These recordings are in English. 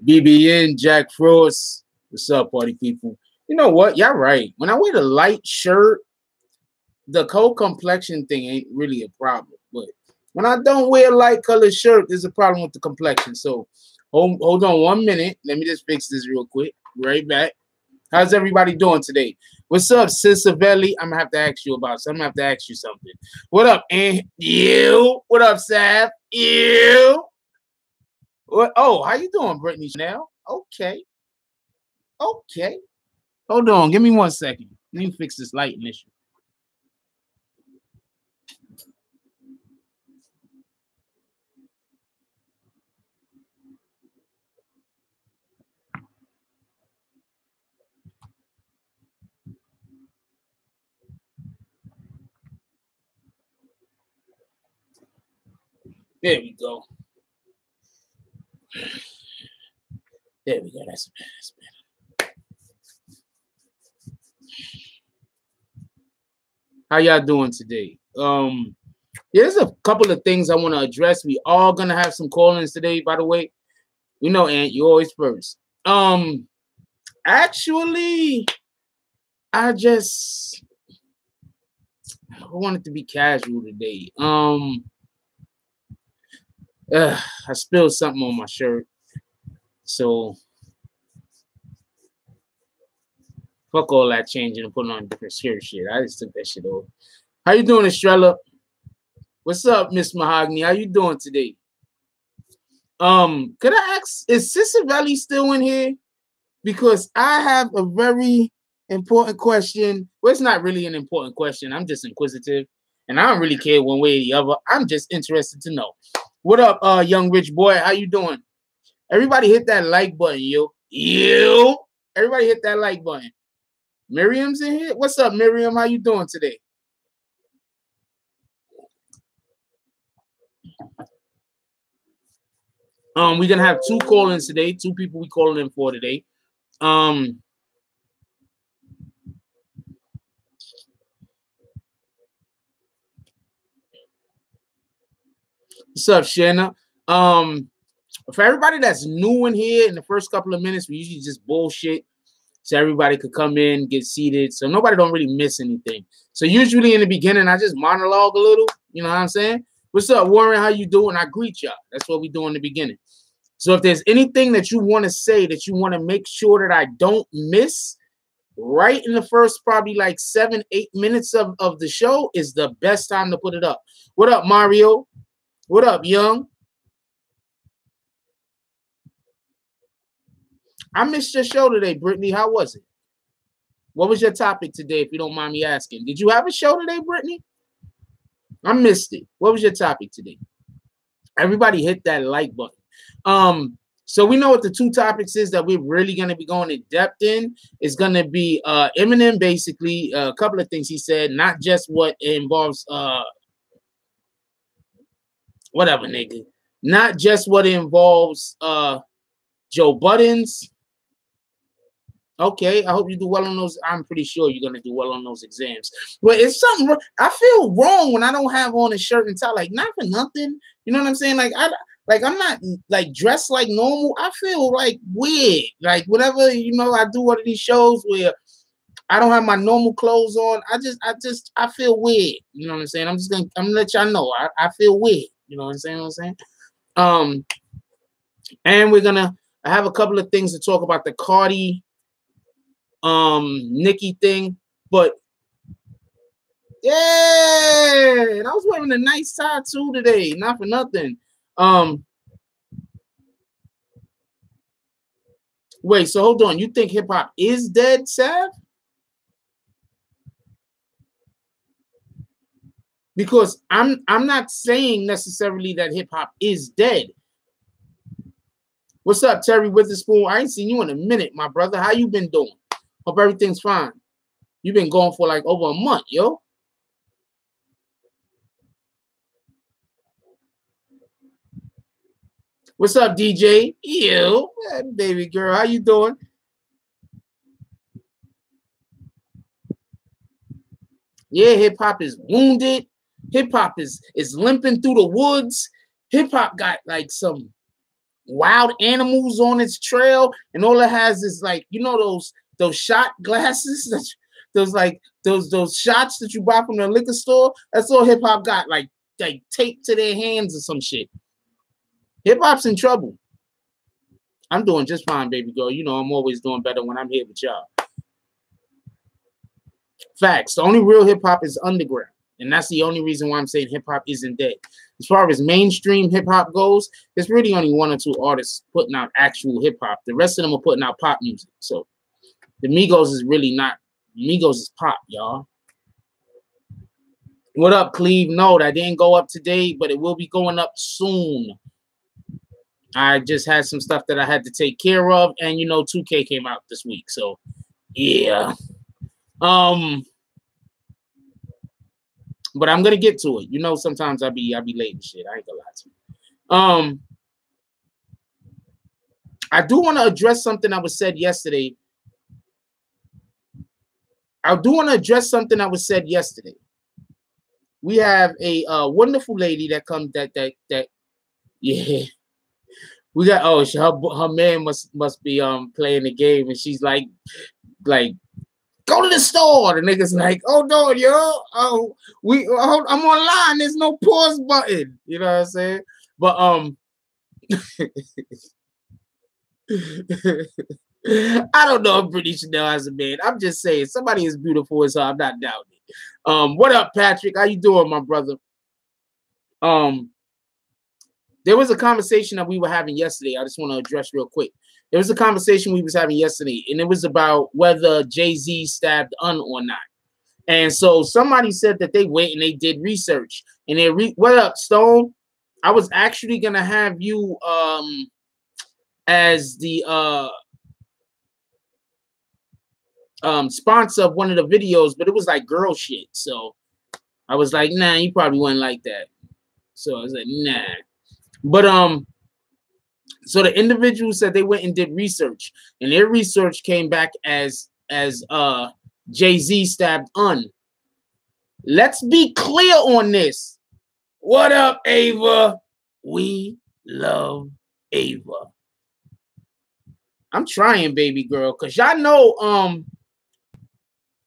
BBN, Jack Frost. What's up, party people? You know what? Y'all right. When I wear the light shirt, the cold complexion thing ain't really a problem. But when I don't wear a light colored shirt, there's a problem with the complexion. So hold on 1 minute. Let me just fix this real quick. Right back. How's everybody doing today? What's up, Cisavelli? I'm gonna have to ask you about something. I'm gonna have to ask you something. What up, and you? What up, Sav? You? What? Oh, how you doing, Brittany Chanel? Okay. Okay. Hold on. Give me 1 second. Let me fix this lighting issue. There we go. There we go. That's better. How y'all doing today? There's a couple of things I want to address. We all gonna have some call-ins today, by the way. You know, Aunt, you always first. Actually, I wanted to be casual today. I spilled something on my shirt, so fuck all that changing and putting on different shirt shit. I just took that shit off. How you doing, Estrella? What's up, Miss Mahogany? How you doing today? Could I ask, is Cisavelli still in here? Because I have a very important question. Well, it's not really an important question. I'm just inquisitive, and I don't really care one way or the other. I'm just interested to know. What up, young rich boy? How you doing? Everybody hit that like button, yo. Everybody hit that like button. Miriam's in here. What's up, Miriam? How you doing today? We're gonna have 2 call-ins today. 2 people we calling in for today. What's up, Shanna? For everybody that's new in here, in the first couple of minutes, we usually just bullshit so everybody could come in, get seated, so nobody don't really miss anything. So usually in the beginning, I just monologue a little. You know what I'm saying? What's up, Warren? How you doing? I greet y'all. That's what we do in the beginning. So if there's anything that you want to say that you want to make sure that I don't miss, right in the first probably like 7-8 minutes of the show is the best time to put it up. What up, Mario? What up, Young? I missed your show today, Brittany. How was it? What was your topic today, if you don't mind me asking? Did you have a show today, Brittany? I missed it. What was your topic today? Everybody hit that like button. So we know what the 2 topics is that we're really going to be going in depth in. It's going to be Eminem, basically, a couple of things he said, not just what involves whatever, nigga. Not just what involves Joe Buddens. Okay, I hope you do well on those. I'm pretty sure you're gonna do well on those exams. But it's something I feel wrong when I don't have on a shirt and tie, like not for nothing. You know what I'm saying? Like I'm not like dressed like normal. I feel like weird. Like whenever I do one of these shows where I don't have my normal clothes on, I feel weird. You know what I'm saying? I'm gonna let y'all know. I feel weird. You know what I'm saying? And I have a couple of things to talk about the Cardi Nicki thing, but yeah, and I was wearing a nice tie too today, not for nothing. Wait, so hold on, you think hip-hop is dead, Sav? Because I'm not saying necessarily that hip-hop is dead. What's up, Terry Witherspoon? I ain't seen you in a minute, my brother. How you been doing? Hope everything's fine. You've been going for like over a month, yo. What's up, DJ? Ew, hey, baby girl. How you doing? Yeah, hip-hop is wounded. Hip-hop is limping through the woods. Hip-hop got like some wild animals on its trail, and all it has is like, you know, those shot glasses, those shots that you buy from the liquor store. That's all hip hop got, like taped to their hands or some shit. Hip hop's in trouble. I'm doing just fine, baby girl. You know I'm always doing better when I'm here with y'all. Facts. The only real hip hop is underground. And that's the only reason why I'm saying hip hop isn't dead. As far as mainstream hip hop goes, there's really only one or two artists putting out actual hip hop. The rest of them are putting out pop music. So the Migos is really not. Migos is pop, y'all. What up, Cleve? No, that didn't go up today, but it will be going up soon. I just had some stuff that I had to take care of, and you know, 2K came out this week, so yeah. But I'm gonna get to it. You know, sometimes I be late and shit. I ain't gonna lie to you. I do want to address something that was said yesterday. We have a wonderful lady that comes yeah. We got her man must be playing the game, and she's like go to the store. The nigga's like, oh no, yo, I'm online. There's no pause button. You know what I'm saying? But I don't know if Brittany Chanel has a man. I'm just saying somebody as beautiful as her. I'm not doubting it. What up, Patrick? How you doing, my brother? There was a conversation that we were having yesterday. I just want to address real quick. There was a conversation we was having yesterday, and it was about whether Jay-Z stabbed Un or not. And so somebody said that they went and they did research. And what up, Stone? I was actually gonna have you as the sponsor of one of the videos, but it was like girl shit. So I was like, nah, you probably wouldn't like that. So I was like, nah. But so the individual said they went and did research, and their research came back as Jay-Z stabbed Un. Let's be clear on this. What up, Ava? We love Ava. I'm trying, baby girl, because y'all know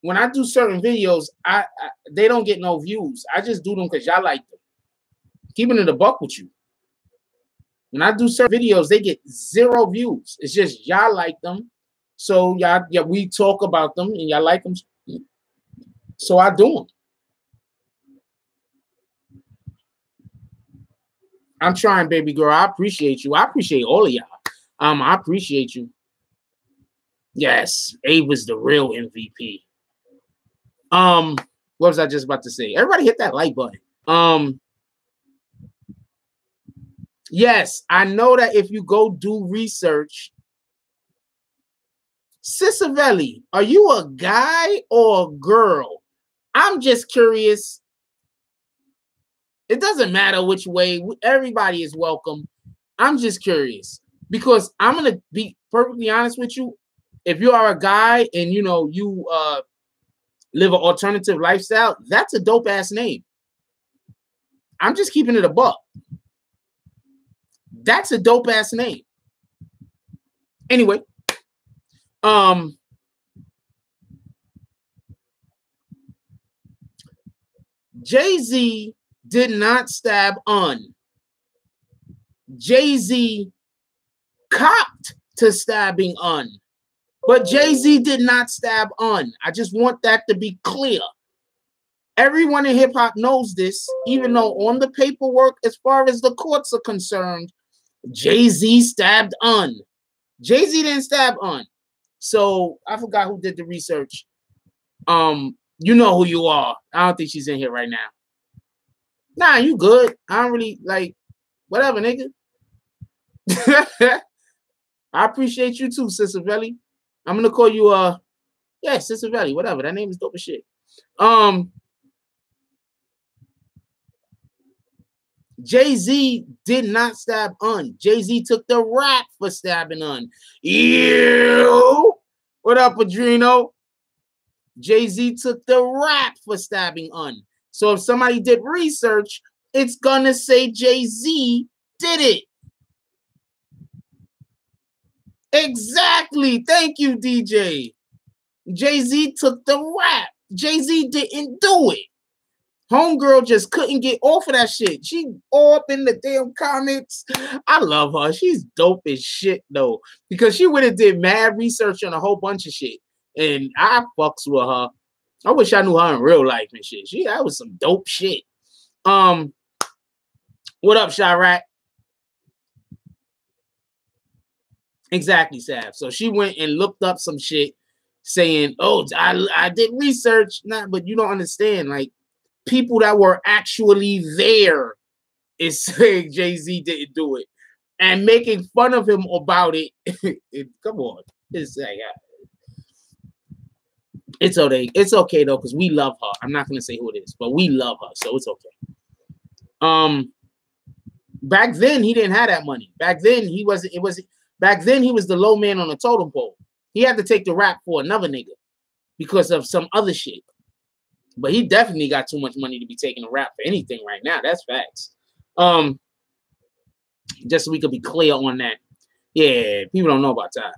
when I do certain videos, they don't get no views. I just do them because y'all like them. Keeping it a buck with you. When I do certain videos, they get 0 views. It's just y'all like them. So y'all, yeah, we talk about them and y'all like them. So I do them. I'm trying, baby girl. I appreciate you. I appreciate all of y'all. I appreciate you. Yes, Ava's the real MVP. What was I just about to say? Everybody hit that like button. Yes, I know that if you go do research, Cisavelli, are you a guy or a girl? I'm just curious. It doesn't matter which way. Everybody is welcome. I'm just curious because I'm going to be perfectly honest with you. If you are a guy and, you know, you live an alternative lifestyle, that's a dope-ass name. I'm just keeping it a buck. That's a dope-ass name. Anyway, Jay-Z did not stab Un. Jay-Z copped to stabbing Un. But Jay-Z did not stab Un. I just want that to be clear. Everyone in hip-hop knows this, even though on the paperwork, as far as the courts are concerned, Jay-Z stabbed Un. Jay-Z didn't stab Un. So I forgot who did the research. You know who you are. I don't think she's in here right now. Nah, you good. I don't really like whatever, nigga. I appreciate you too, Cisavelli. I'm gonna call you yeah, Cisavelli, whatever. That name is dope as shit. Jay-Z did not stab Un. Jay-Z took the rap for stabbing Un. Ew. What up, Padrino? Jay-Z took the rap for stabbing Un. So if somebody did research, it's gonna say Jay-Z did it. Exactly. Thank you, DJ. Jay-Z took the rap. Jay-Z didn't do it. Homegirl just couldn't get off of that shit. She all up in the damn comments. I love her. She's dope as shit, though. Because she would have did mad research on a whole bunch of shit. And I fucks with her. I wish I knew her in real life and shit. That was some dope shit. What up, Chirac? Exactly, Sav. So she went and looked up some shit saying, oh, I did research. Nah, but you don't understand. Like, people that were actually there is saying Jay-Z didn't do it and making fun of him about it. Come on. It's like, it's okay. It's okay, though, because we love her. I'm not going to say who it is, but we love her, so it's okay. Back then, he didn't have that money. Back then, back then, he was the low man on the totem pole. He had to take the rap for another nigga because of some other shit. But he definitely got too much money to be taking a rap for anything right now. That's facts. Just so we could be clear on that. Yeah, people don't know about that.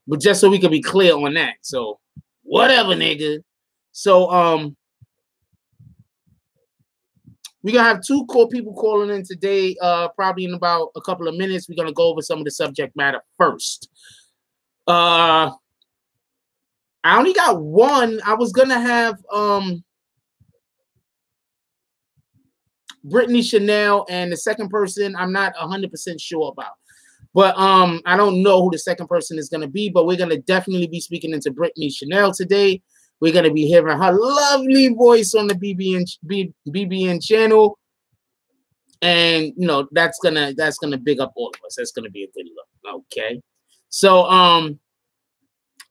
But just so we could be clear on that. So, whatever, nigga. So, we're going to have two people calling in today, probably in about a couple of minutes. We're going to go over some of the subject matter first. I only got one. I was going to have Brittany Chanel, and the second person I'm not 100% sure about. But I don't know who the second person is going to be, but we're going to definitely be speaking into Brittany Chanel today. We're going to be hearing her lovely voice on the BBN channel. And, you know, that's gonna big up all of us. That's going to be a good look. Okay. So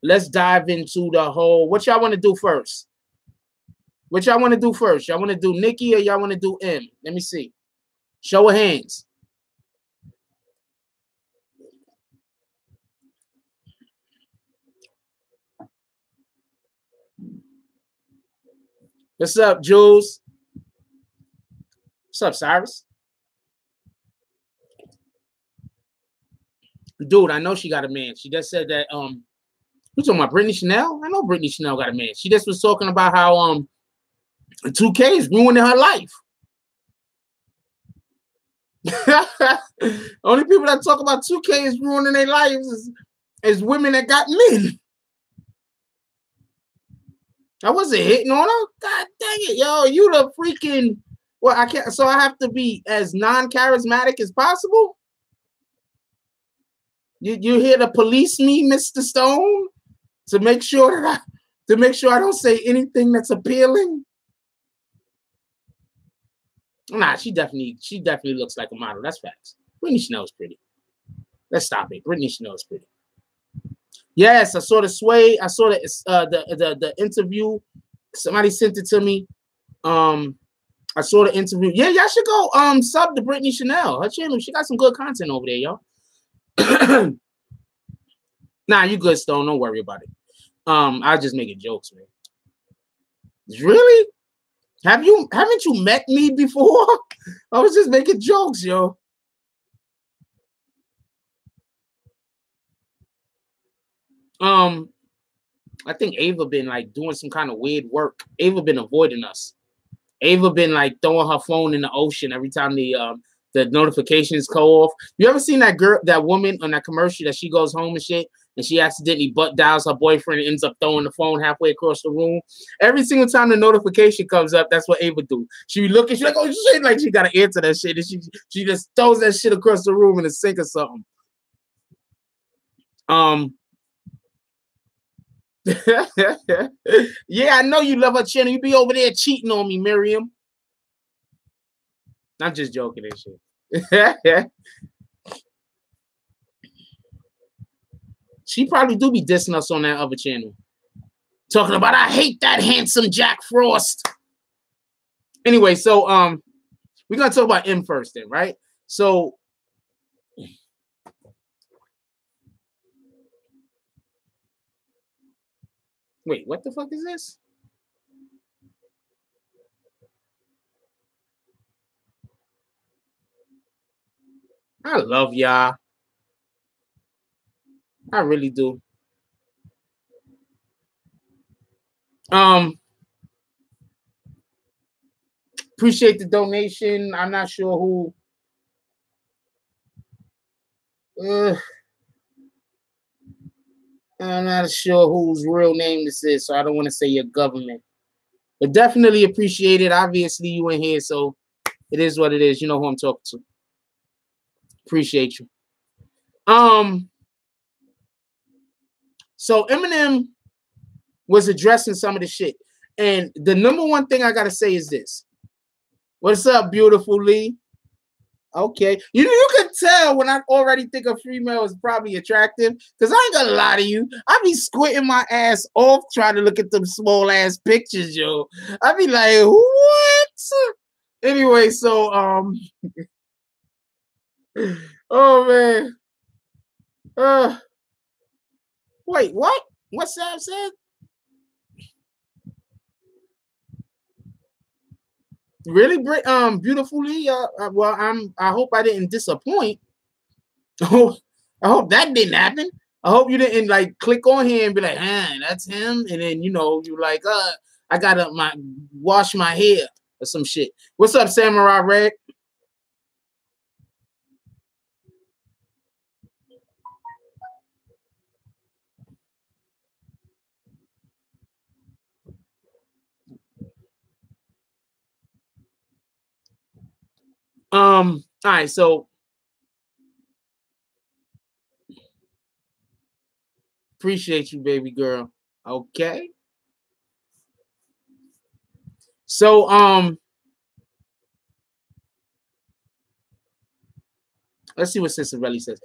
let's dive into the whole, what y'all want to do first? What y'all want to do first? Y'all want to do Nicki or y'all want to do M? Let me see. Show of hands. What's up, Jules? What's up, Cyrus? Dude, I know she got a man. She just said that, who's talking about Brittany Chanel? I know Brittany Chanel got a man. She just was talking about how 2K is ruining her life. Only people that talk about 2K is ruining their lives is women that got men. I wasn't hitting on her. God dang it, yo, you the freaking. Well, I can't. So I have to be as non-charismatic as possible. You here to police me, Mr. Stone, to make sure that I don't say anything that's appealing. Nah, she definitely looks like a model. That's facts. Brittany Chanel's pretty. Let's stop it. Brittany Chanel's pretty. Yes, I saw the sway. I saw the interview. Somebody sent it to me. I saw the interview. Yeah, y'all should go sub to Brittany Chanel. Her channel, she got some good content over there, y'all. Nah, you good, Stone. Don't worry about it. I was just making jokes, man. Really? Haven't you met me before? I was just making jokes, yo. I think Ava been like doing some kind of weird work. Ava been avoiding us. Ava been like throwing her phone in the ocean every time the notifications go off. You ever seen that woman on that commercial that she goes home and shit, and she accidentally butt dials her boyfriend and ends up throwing the phone halfway across the room? Every single time the notification comes up, that's what Ava do. She looking, she's like, oh shit, like she gotta answer that shit, and she just throws that shit across the room in a sink or something. Yeah, I know you love her channel. You be over there cheating on me, Miriam. I'm just joking and shit. She probably do be dissing us on that other channel. Talking about, I hate that handsome Jack Frost. Anyway, so we're gonna talk about M first then, right? So wait, what the fuck is this? I love y'all. I really do. Appreciate the donation. I'm not sure who. I'm not sure whose real name this is, so I don't want to say your government. But definitely appreciate it. Obviously, you in here, so it is what it is. You know who I'm talking to. Appreciate you. So Eminem was addressing some of the shit. And the number one thing I gotta say is this. What's up, beautiful Lee? Okay. You can tell when I already think a female is probably attractive, because I ain't gonna lie to you. I be squinting my ass off trying to look at them small ass pictures, yo. I be like, what? Anyway, so oh man. Wait, what? What Sam said? Really, beautifully. Well, I hope I didn't disappoint. I hope that didn't happen. I hope you didn't like click on here and be like, that's him, and then you like, I gotta wash my hair or some shit. What's up, Samurai Red? All right, so appreciate you, baby girl. Okay. So let's see what Cicerelli says.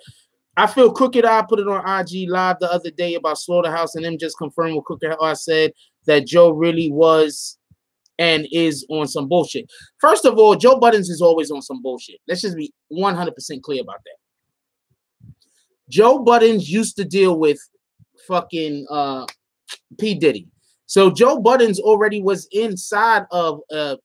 I feel Crooked Eye put it on IG Live the other day about Slaughterhouse, and them just confirmed what Crooked Eye said, that Joe really was and is on some bullshit. First of all, Joe Buddens is always on some bullshit. Let's just be 100% clear about that. Joe Buddens used to deal with fucking P. Diddy. So Joe Buddens already was inside of a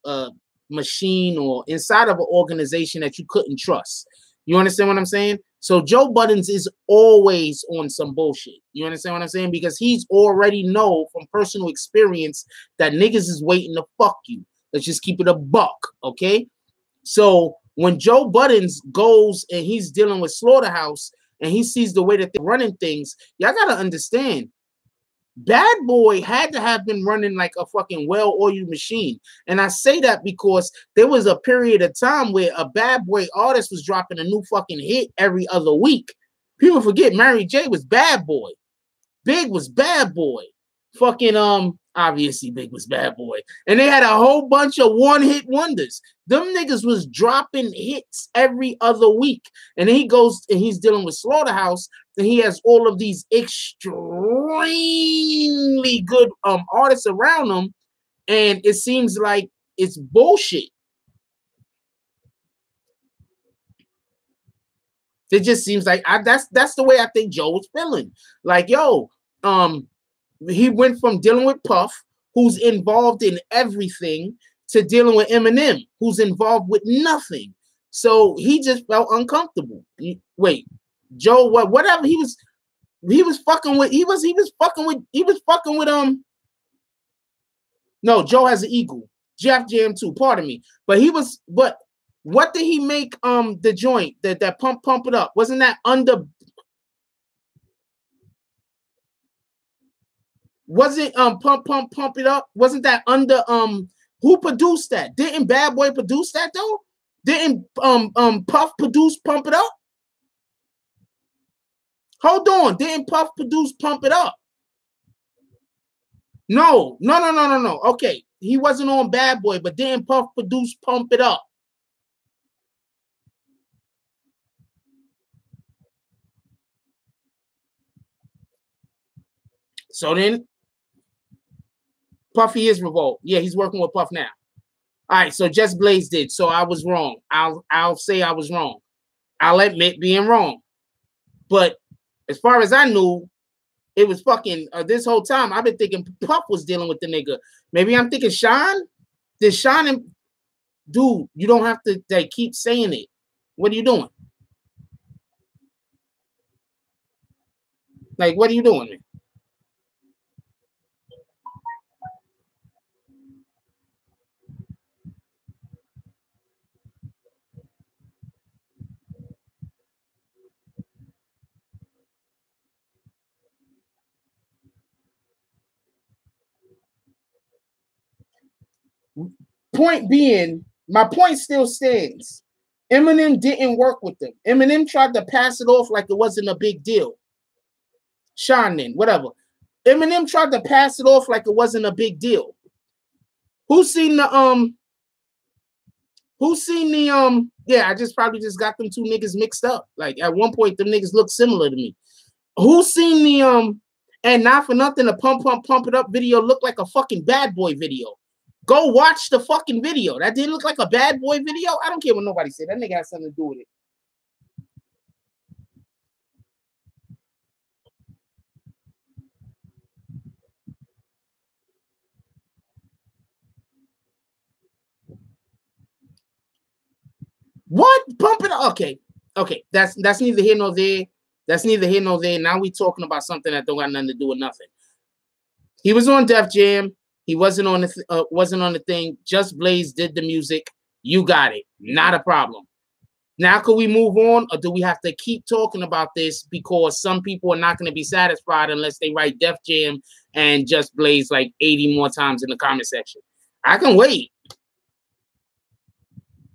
machine or inside of an organization that you couldn't trust. You understand what I'm saying? So Joe Buddens is always on some bullshit. You understand what I'm saying? Because he's already know from personal experience that niggas is waiting to fuck you. Let's just keep it a buck, okay? So when Joe Buddens goes and he's dealing with Slaughterhouse and he sees the way that they're running things, y'all gotta understand, Bad Boy had to have been running like a fucking well-oiled machine. And I say that because there was a period of time where a Bad Boy artist was dropping a new fucking hit every other week. People forget Mary J was Bad Boy. Big was Bad Boy. Fucking obviously Big was Bad Boy. And they had a whole bunch of one-hit wonders. Them niggas was dropping hits every other week. And then he goes and he's dealing with Slaughterhouse, and he has all of these extremely good artists around him, and it seems like it's bullshit. It just seems like that's the way I think Joe was feeling. Like, yo, he went from dealing with Puff, who's involved in everything, to dealing with Eminem, who's involved with nothing. So he just felt uncomfortable. Wait, Joe, whatever he was fucking with, he was fucking with no, Joe has an eagle. Jeff Jam too, pardon me. But what did he make the joint that pump it up? Wasn't that under? Was it pump it up? Wasn't that under who produced that? Didn't Bad Boy produce that though? Didn't Puff produce Pump It Up? Hold on, didn't Puff produce Pump It Up? No. Okay, he wasn't on Bad Boy, but didn't Puff produce Pump It Up? So then Puffy is Revolt. Yeah, he's working with Puff now. All right, so Just Blaze did. So I was wrong. I'll say I was wrong. I'll admit being wrong. But as far as I knew, it was fucking this whole time I've been thinking Puff was dealing with the nigga. Maybe I'm thinking Sean. Did Sean and dude, you don't have to keep saying it. What are you doing? Like, what are you doing, man? Point being, my point still stands. Eminem didn't work with them. Eminem tried to pass it off like it wasn't a big deal. Sean, whatever. Eminem tried to pass it off like it wasn't a big deal. Who's seen the yeah, I just probably just got them two niggas mixed up. Like at one point, them niggas look similar to me. Who's seen the and not for nothing, the pump it up video looked like a fucking Bad Boy video. Go watch the fucking video. That didn't look like a Bad Boy video. I don't care what nobody said. That nigga has something to do with it. What? Pump it up. Okay. That's neither here nor there. That's neither here nor there. Now we talking about something that don't got nothing to do with nothing. He was on Def Jam. He wasn't on the thing. Just Blaze did the music. You got it. Not a problem. Now, could we move on, or do we have to keep talking about this because some people are not going to be satisfied unless they write Def Jam and Just Blaze like 80 more times in the comment section? I can wait.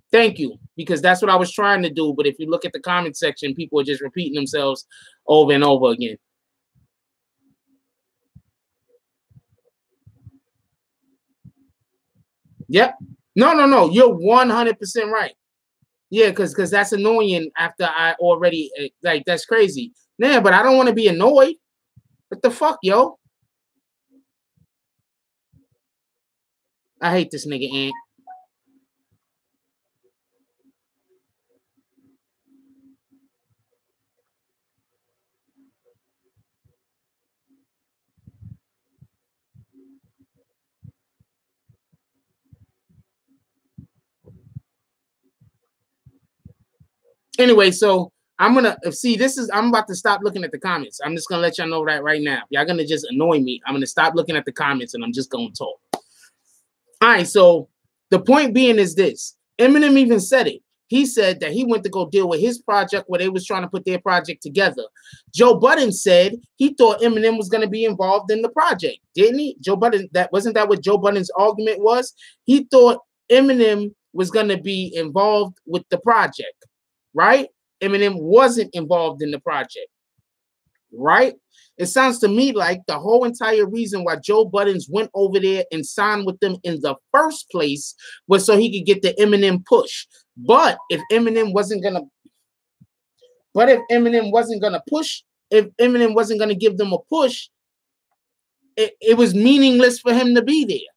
Thank you, because that's what I was trying to do. But if you look at the comment section, people are just repeating themselves over and over again. Yep. No. You're 100% right. Yeah, because that's annoying after I already, like, that's crazy. Yeah, but I don't want to be annoyed. What the fuck, yo? I hate this nigga, Ant. Anyway, so I'm gonna see. I'm about to stop looking at the comments. I'm just gonna let y'all know that right now. Y'all gonna just annoy me. I'm gonna stop looking at the comments and I'm just gonna talk. All right. So the point being is this: Eminem even said it. He said that he went to go deal with his project where they was trying to put their project together. Joe Buddens said he thought Eminem was gonna be involved in the project, didn't he? Joe Buddens. Wasn't that what Joe Buddens' argument was? He thought Eminem was gonna be involved with the project. Right? Eminem wasn't involved in the project. Right? It sounds to me like the whole entire reason why Joe Buddens went over there and signed with them in the first place was so he could get the Eminem push. But if Eminem wasn't gonna give them a push, it was meaningless for him to be there.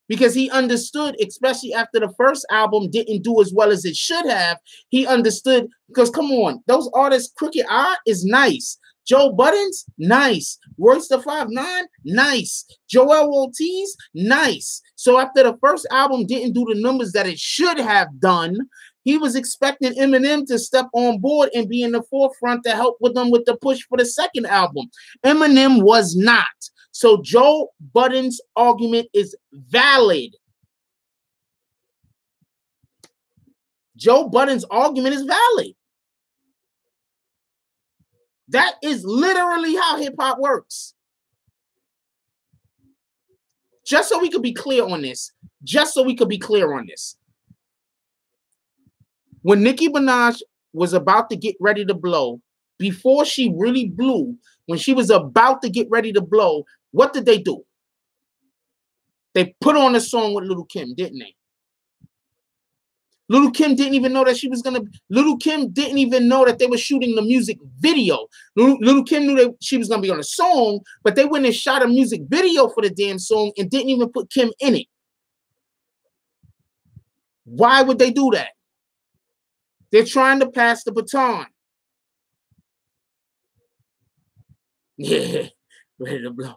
Because he understood, especially after the first album didn't do as well as it should have, he understood, because come on, those artists, Crooked I is nice. Joe Buddens, nice. Royce the 5'9", nice. Joel Ortiz, nice. So after the first album didn't do the numbers that it should have done, he was expecting Eminem to step on board and be in the forefront to help with them with the push for the second album. Eminem was not. So Joe Budden's argument is valid. Joe Budden's argument is valid. That is literally how hip-hop works. Just so we could be clear on this. When Nicki Minaj was about to get ready to blow, before she really blew, when she was about to get ready to blow, what did they do? They put on a song with Little Kim, didn't they? Little Kim didn't even know that Little Kim didn't even know that they were shooting the music video. Little Kim knew that she was going to be on a song, but they went and shot a music video for the damn song and didn't even put Kim in it. Why would they do that? They're trying to pass the baton. Yeah, ready to blow.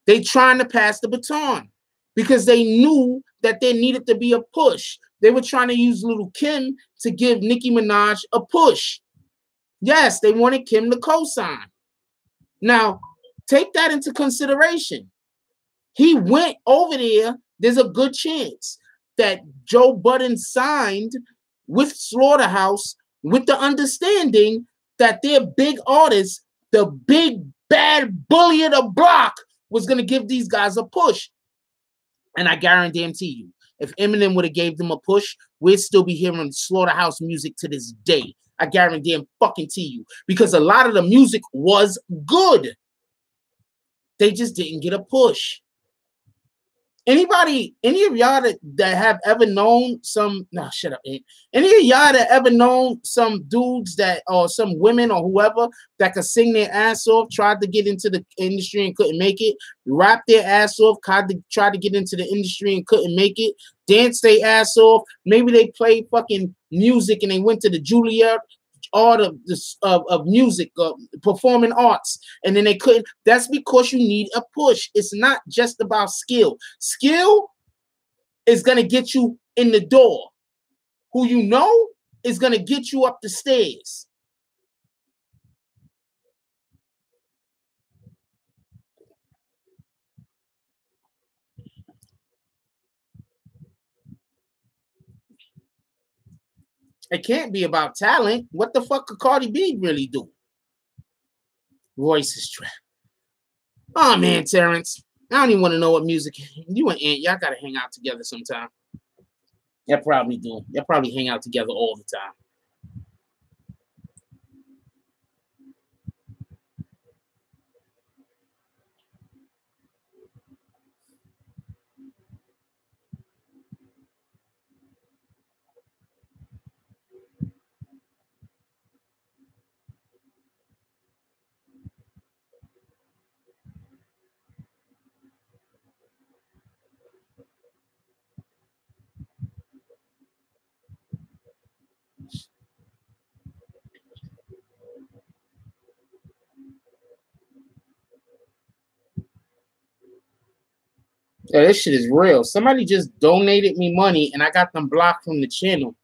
They trying to pass the baton because they knew that there needed to be a push. They were trying to use Little Kim to give Nicki Minaj a push. Yes, they wanted Kim to co-sign. Now, take that into consideration. He went over there. There's a good chance that Joe Budden signed with Slaughterhouse with the understanding that their big artists, the big bad bully of the block, was going to give these guys a push. And I guarantee you, if Eminem would have gave them a push, we'd still be hearing Slaughterhouse music to this day. I guarantee you, because a lot of the music was good. They just didn't get a push. Any of y'all that have ever known some, no, shut up, any of y'all that ever known some dudes that, or some women or whoever that could sing their ass off, tried to get into the industry and couldn't make it, rap their ass off, tried to get into the industry and couldn't make it, dance their ass off, maybe they played fucking music and they went to the Juilliard art of music, performing arts, and then they couldn't. That's because you need a push. It's not just about skill. Skill is going to get you in the door. Who you know is going to get you up the stairs. It can't be about talent. What the fuck could Cardi B really do? Voice is trash. Oh man, Terrence, I don't even want to know what music. You and Ant, y'all gotta hang out together sometime. Y'all probably do. Y'all probably hang out together all the time. Yeah, this shit is real. Somebody just donated me money and I got them blocked from the channel.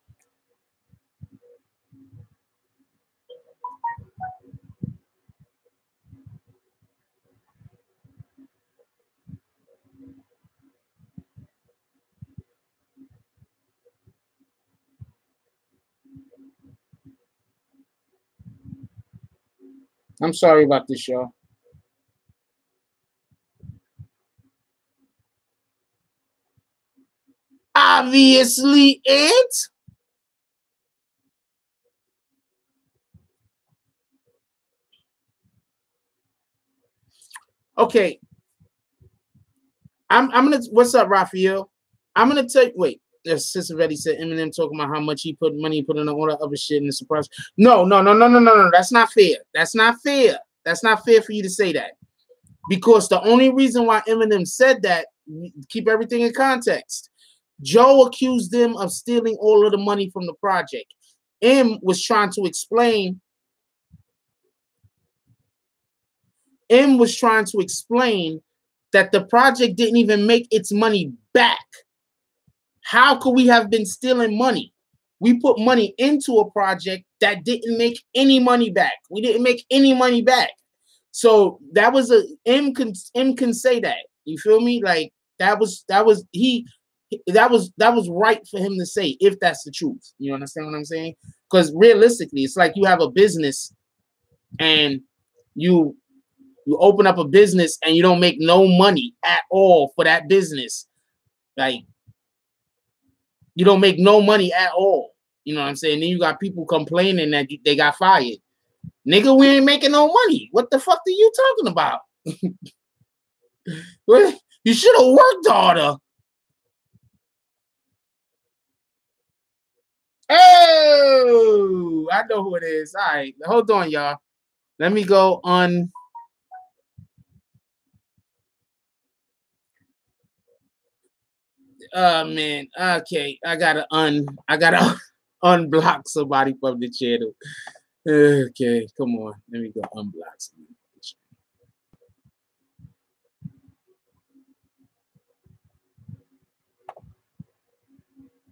I'm sorry about this, y'all. Obviously, Ant. Okay. I'm gonna. What's up, Raphael? I'm gonna tell you. Wait. Sister Betty said Eminem talking about how much he put in all that other shit in the surprise. No. That's not fair. That's not fair. That's not fair for you to say that. Because the only reason why Eminem said that, keep everything in context. Joe accused them of stealing all of the money from the project. Was trying to explain that the project didn't even make its money back. How could we have been stealing money? We put money into a project that didn't make any money back. We didn't make any money back. So that was M can say that. You feel me? Like that was right for him to say, if that's the truth. You understand what I'm saying? Because realistically, it's like you have a business and you open up a business and you don't make no money at all for that business. Like, you don't make no money at all. You know what I'm saying? Then you got people complaining that they got fired. Nigga, we ain't making no money. What the fuck are you talking about? You should have worked harder. Oh, I know who it is. All right, hold on, y'all. Let me go on. Man. Okay, I gotta unblock somebody from the channel. Okay, come on. Let me go unblock somebody.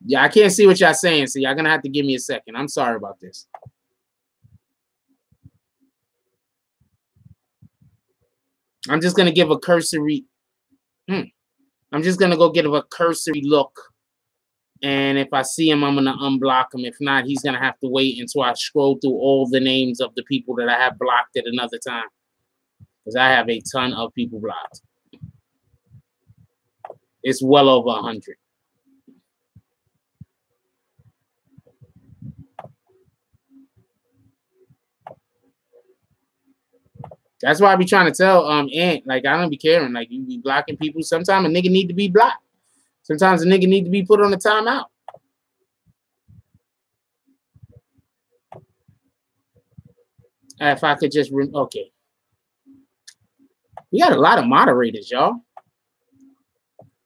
Yeah, I can't see what y'all saying, so y'all gonna have to give me a second. I'm sorry about this. I'm just gonna give a cursory. I'm just gonna go give a cursory look, and if I see him, I'm gonna unblock him. If not, he's gonna have to wait until I scroll through all the names of the people that I have blocked at another time, because I have a ton of people blocked. It's well over 100. That's why I be trying to tell Ant, like, I don't be caring. Like, you be blocking people. Sometimes a nigga need to be blocked. Sometimes a nigga need to be put on a timeout. If I could just okay. We got a lot of moderators, y'all.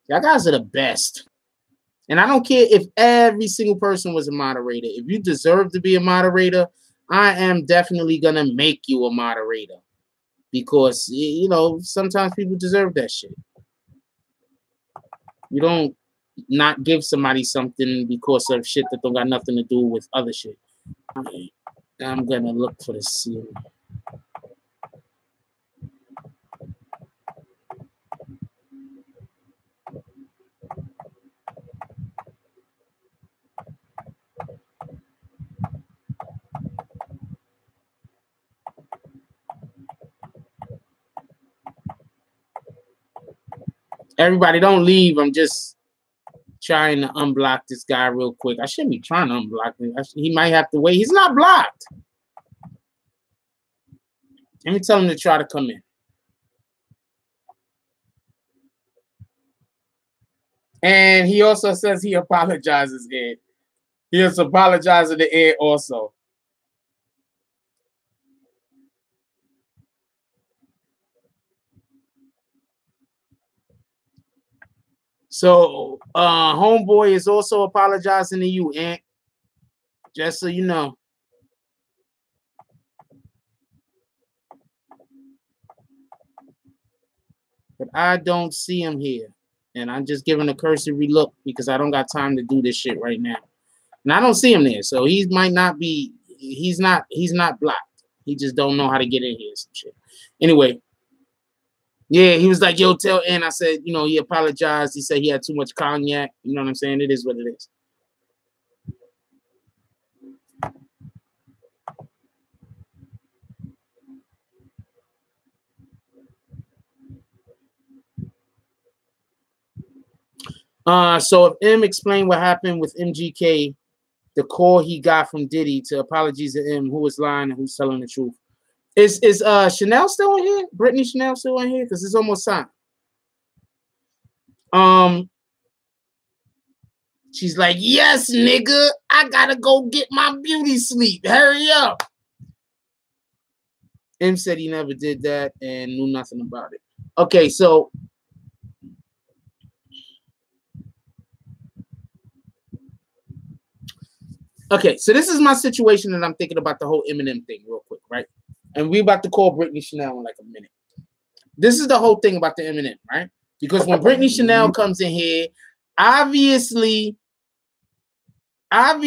Y'all guys are the best. And I don't care if every single person was a moderator. If you deserve to be a moderator, I am definitely gonna make you a moderator. Because, you know, sometimes people deserve that shit. You don't not give somebody something because of shit that don't got nothing to do with other shit. I'm gonna look for the seal. Everybody don't leave. I'm just trying to unblock this guy real quick. I shouldn't be trying to unblock him. He might have to wait. He's not blocked. Let me tell him to try to come in. And he also says he apologizes, Ed. He has apologized to the Ed also. So, homeboy is also apologizing to you, Ant. Just so you know. But I don't see him here. And I'm just giving a cursory look because I don't got time to do this shit right now. And I don't see him there. So he might not be, he's not blocked. He just don't know how to get in here. Some shit. Anyway. Yeah, he was like, yo, tell Ant. I said, you know, he apologized. He said he had too much cognac. You know what I'm saying? It is what it is. So if M explained what happened with MGK, the call he got from Diddy to apologize to M, who was lying and who's telling the truth. Is Chanel still in here? Brittany Chanel still in here? Because it's almost time. She's like, yes, nigga, I gotta go get my beauty sleep. Hurry up. M said he never did that and knew nothing about it. Okay, so this is my situation, and I'm thinking about the whole Eminem thing real quick, right? And we're about to call Brittany Chanel in like a minute. This is the whole thing about the Eminem, right? Because when Brittany Chanel comes in here, obviously, we're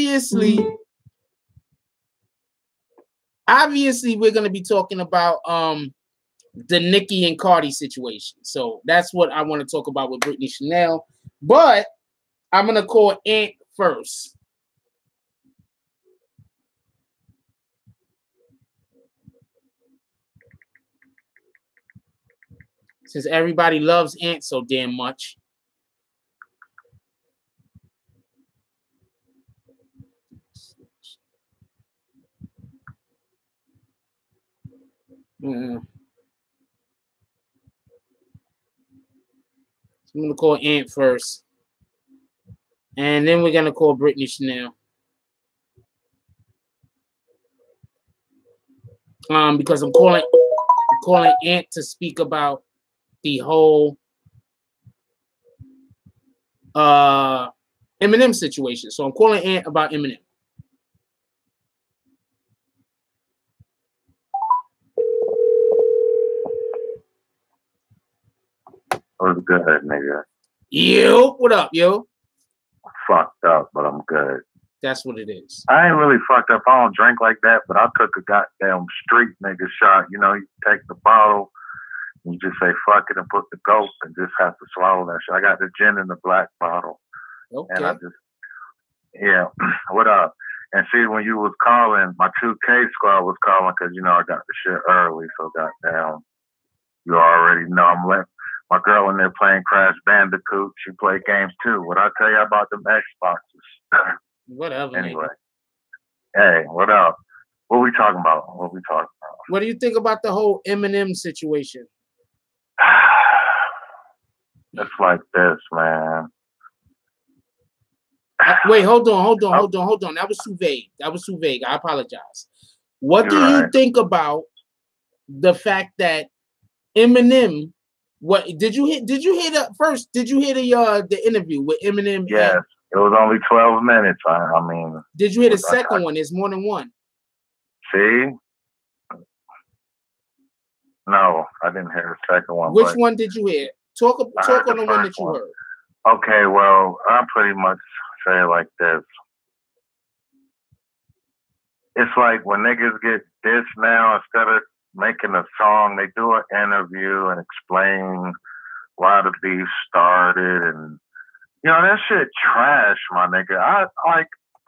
going to be talking about the Nicki and Cardi situation. So that's what I want to talk about with Brittany Chanel. But I'm going to call Ant first. Since everybody loves Ant so damn much. So I'm going to call Ant first. And then we're going to call Brittany Chanel. Because I'm calling Ant to speak about the whole Eminem situation. So I'm calling Ant about Eminem. What's good, nigga? Yo, what up, yo? Fucked up, but I'm good. That's what it is. I ain't really fucked up. I don't drink like that, but I took a goddamn street nigga shot. You know, you take the bottle, you you just say fuck it and put the gulp and just have to swallow that shit. I got the gin in the black bottle. Okay. And I just, yeah, what up? And see, when you was calling, my 2K squad was calling because, you know, I got the shit early. So goddamn, you already know I'm left. My girl in there playing Crash Bandicoot. She played games too. What I tell you about them Xboxes? Whatever. Anyway. Hey, what up? What we talking about? What do you think about the whole Eminem situation? It's like this, man. Wait, hold on. That was too vague. I apologize. What do you think about the fact that Eminem? What did you hear? Did you hear the interview with Eminem? Yes, it was only 12 minutes. I mean, did you hear the second one? There's more than one. See? No, I didn't hear the second one. Which one did you hear? Talk on the one that you heard. Okay, well, I'll pretty much say it like this. It's like when niggas get this now, instead of making a song, they do an interview and explain why the beef started, and you know that shit trash, my nigga.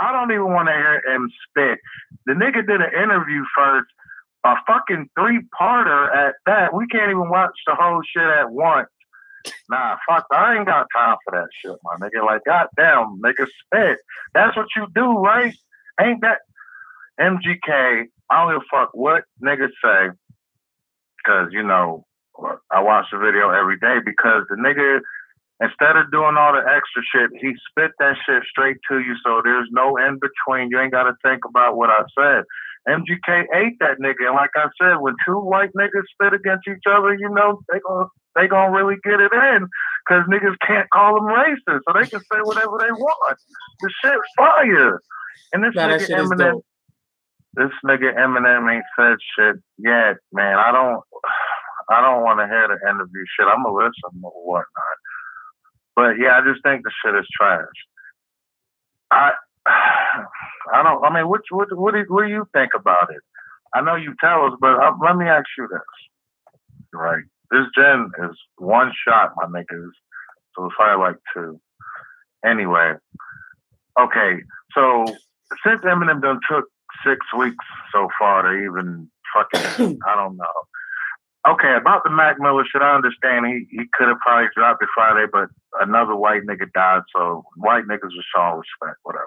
I don't even want to hear him spit. The nigga did an interview first, a fucking 3-parter at that. We can't even watch the whole shit at once. Nah, fuck, I ain't got time for that shit, my nigga. Like, goddamn, nigga, spit. That's what you do, right? Ain't that MGK? I don't give a fuck what niggas say, because, you know, I watch the video every day, because the nigga, instead of doing all the extra shit, he spit that shit straight to you, so there's no in between. You ain't got to think about what I said. MGK ate that nigga, and like I said, when two white niggas spit against each other, you know, they gonna really get it in, because niggas can't call them racist, so they can say whatever they want. The shit fire. And this nigga Eminem ain't said shit yet, man. I don't want to hear the interview shit. I'm gonna listen or whatnot. But yeah, I just think the shit is trash. I mean, what do you think about it? I know you tell us, but let me ask you this. Right. This gin is one shot, my niggas. So it's probably like 2. Anyway. Okay. So since Eminem done took 6 weeks so far to even fucking, I don't know. Okay, about the Mac Miller shit, I understand he could have probably dropped it Friday, but another white nigga died, so white niggas were showing respect, whatever.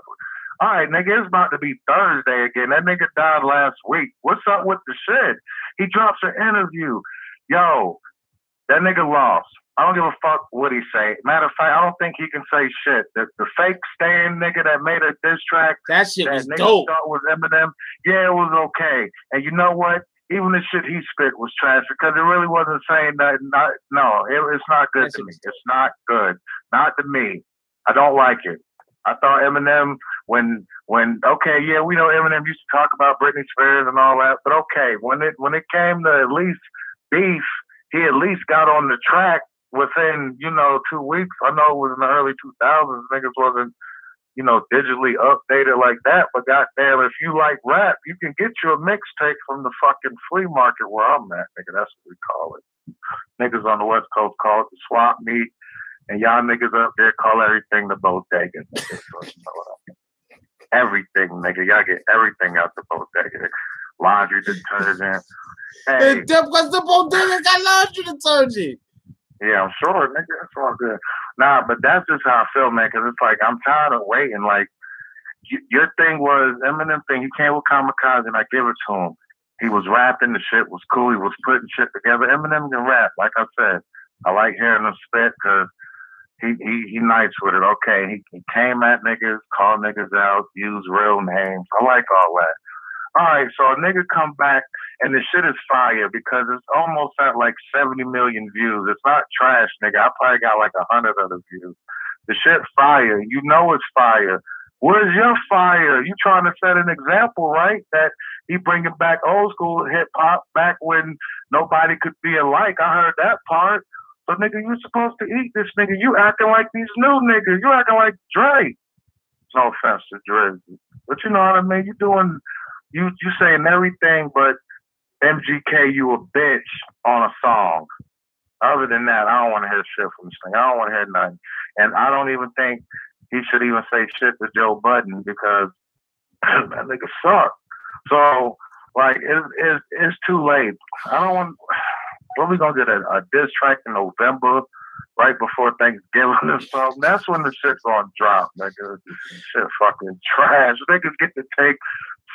All right, nigga, it's about to be Thursday again. That nigga died last week. What's up with the shit? He drops an interview. Yo, that nigga lost. I don't give a fuck what he say. Matter of fact, I don't think he can say shit. The fake Stan nigga that made a diss track, that shit was nigga dope. Thought was Eminem. Yeah, it was okay. And you know what? Even the shit he spit was trash, because it really wasn't saying that. It's not good to me. It's not good. Not to me. I don't like it. I thought Eminem, when okay, yeah, we know Eminem used to talk about Britney Spears and all that, but okay, when it came to at least beef, he at least got on the track within, 2 weeks. I know it was in the early 2000s. Niggas wasn't, digitally updated like that. But goddamn, if you like rap, you can get you a mixtape from the fucking flea market where I'm at, nigga. That's what we call it. Niggas on the West Coast call it the swap meet, and y'all niggas up there call everything the bodega. So, you know what I mean? Everything, nigga. Y'all get everything out the bodega. Laundry detergent. Hey, because the bodega got laundry detergent. Yeah, I'm sure, nigga. That's all good. Nah, but that's just how I feel, man, because it's like, I'm tired of waiting. Like, your thing was, Eminem thing, he came with Kamikaze, and I give it to him. He was rapping, the shit was cool, he was putting shit together. Eminem can rap, like I said. I like hearing him spit, because he nice with it. Okay, he came at niggas, called niggas out, used real names. I like all that. All right, so a nigga come back, and the shit is fire, because it's almost at like 70 million views. It's not trash, nigga. I probably got like 100 other views. The shit fire. You know it's fire. Where's your fire? You trying to set an example, right? That he bringing back old school hip hop back when nobody could be alike. I heard that part. So, nigga, you supposed to eat this nigga. You acting like these new niggas. You acting like Dre. No offense to Dre. But you know what I mean? You saying everything but MGK, you a bitch on a song. Other than that, I don't want to hear shit from this thing. I don't want to hear nothing. And I don't even think he should even say shit to Joe Budden because that nigga suck. So, like, it's too late. I don't want. What we gonna get a diss track in November, right before Thanksgiving or something? That's when the shit gonna drop, nigga. Shit fucking trash. Niggas get to take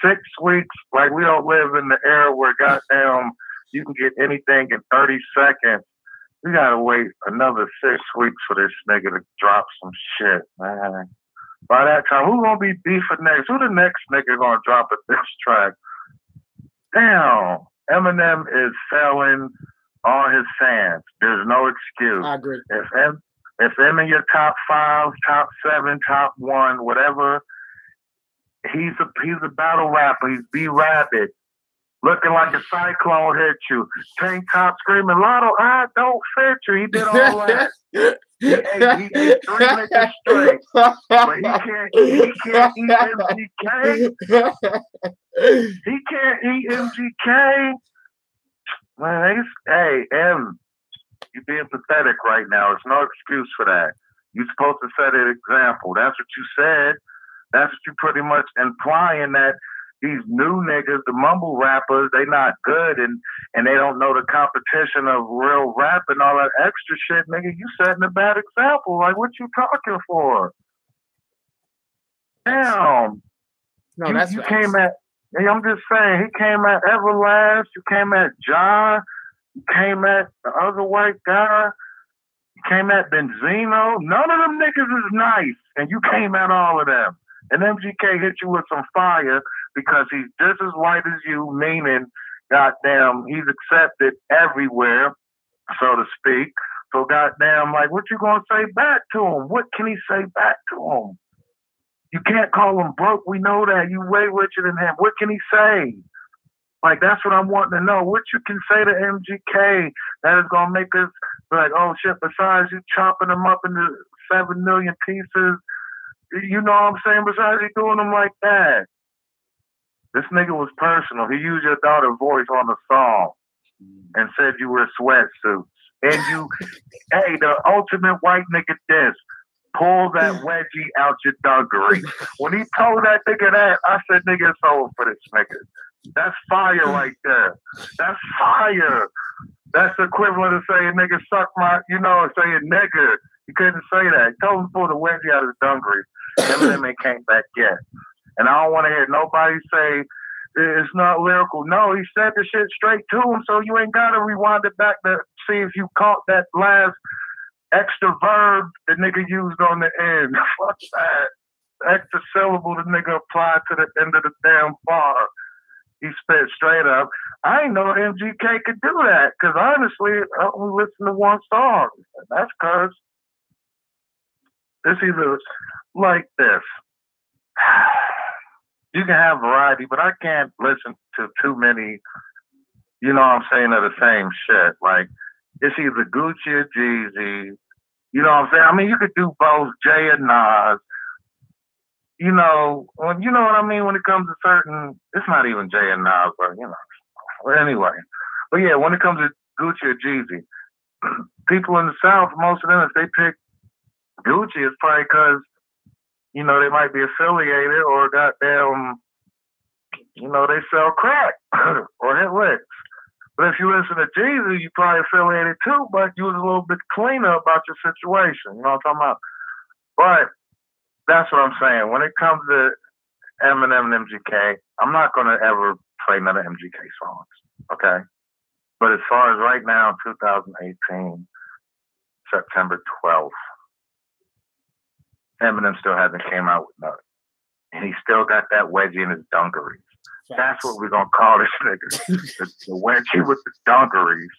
6 weeks. Like, we don't live in the era where goddamn you can get anything in 30 seconds. We gotta wait another 6 weeks for this nigga to drop some shit, man. By that time, who gonna be beefing next? Who the next nigga gonna drop a diss track? Damn, Eminem is selling all his fans. There's no excuse. I agree. If him in your top 5, top 7, top 1, whatever, he's a battle rapper. He's B-Rabbit. Looking like a cyclone hit you. Tank top screaming, Lotto, I don't fit you. He did all that. He ate 3 niggas straight. But he can't eat MGK. He can't eat MGK. Man, hey, M, you're being pathetic right now. There's no excuse for that. You're supposed to set an example. That's what you said. That's what you pretty much implying that these new niggas, the mumble rappers, they not good and they don't know the competition of real rap and all that extra shit, nigga. You setting a bad example. Like, what you talking for? Damn. No, that's you came at. Hey, I'm just saying, he came at Everlast. You came at John. You came at the other white guy. You came at Benzino. None of them niggas is nice, and you came at all of them. And MGK hit you with some fire because he's just as white as you, meaning, goddamn, he's accepted everywhere, so to speak. So, goddamn, like, what you gonna say back to him? What can he say back to him? You can't call him broke. We know that. You way richer than him. What can he say? Like, that's what I'm wanting to know. What you can say to MGK that is gonna make us be like, oh shit, besides you chopping him up into 7 million pieces, you know what I'm saying? Besides you doing them like that. This nigga was personal. He used your daughter's voice on the song and said you wear sweatsuits. And you, hey, the ultimate white nigga diss. Pull that wedgie out your dungaree. When he told that nigga that, I said, nigga, it's over for this nigga. That's fire right there. That's fire. That's the equivalent of saying, nigga, suck my, saying nigga. He couldn't say that. He told him to pull the wedgie out of his dungaree. Eminem ain't came back yet. And I don't want to hear nobody say it's not lyrical. No, he said the shit straight to him, so you ain't got to rewind it back to see if you caught that last extra verb the nigga used on the end. Fuck that. The extra syllable the nigga applied to the end of the damn bar. He spit straight up. I ain't know MGK could do that, because honestly, I only listen to one song. That's because it's either like this. You can have variety, but I can't listen to too many, you know what I'm saying, of the same shit. Like, it's either Gucci or Jeezy. You know what I'm saying? I mean, you could do both, Jay and Nas. You know what I mean when it comes to certain, it's not even Jay and Nas, but, But anyway. But yeah, when it comes to Gucci or Jeezy, people in the South, most of them, if they pick Gucci, it's probably because, they might be affiliated or goddamn, they sell crack or hit licks. But if you listen to Jeezy, you probably affiliated too, but you was a little bit cleaner about your situation. You know what I'm talking about? But that's what I'm saying. When it comes to Eminem and MGK, I'm not going to ever play none of MGK songs, okay? But as far as right now, 2018, September 12th, Eminem still hasn't came out with nothing. And he still got that wedgie in his dungarees. That's what we're going to call this nigga. the wedgie with the dungarees.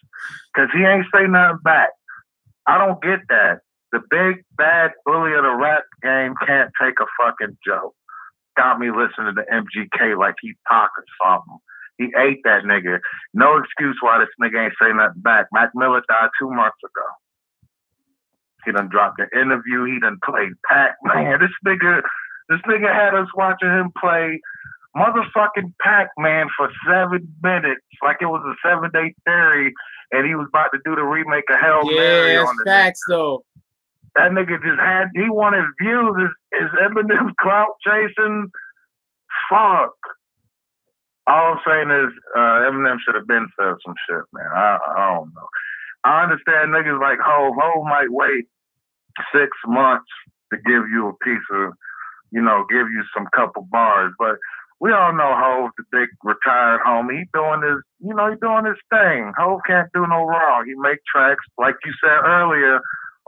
Because he ain't say nothing back. I don't get that. The big, bad bully of the rap game can't take a fucking joke. Got me listening to MGK like he Pac or something. He ate that nigga. No excuse why this nigga ain't say nothing back. Mac Miller died 2 months ago. He done dropped an interview. He done played Pac-Man. This nigga had us watching him play motherfucking Pac-Man for 7 minutes, like it was a 7-day theory, and he was about to do the remake of Hail Mary Yeah, on the facts though. That nigga just he wanted views. Is Eminem clout chasing? Fuck. All I'm saying is Eminem should have been said some shit, man. I don't know. I understand niggas like Hov. Hov might wait 6 months to give you a piece of, give you some couple bars, but we all know Hov, the big retired homie. He doing his, he doing his thing. Hov can't do no wrong. He make tracks, like you said earlier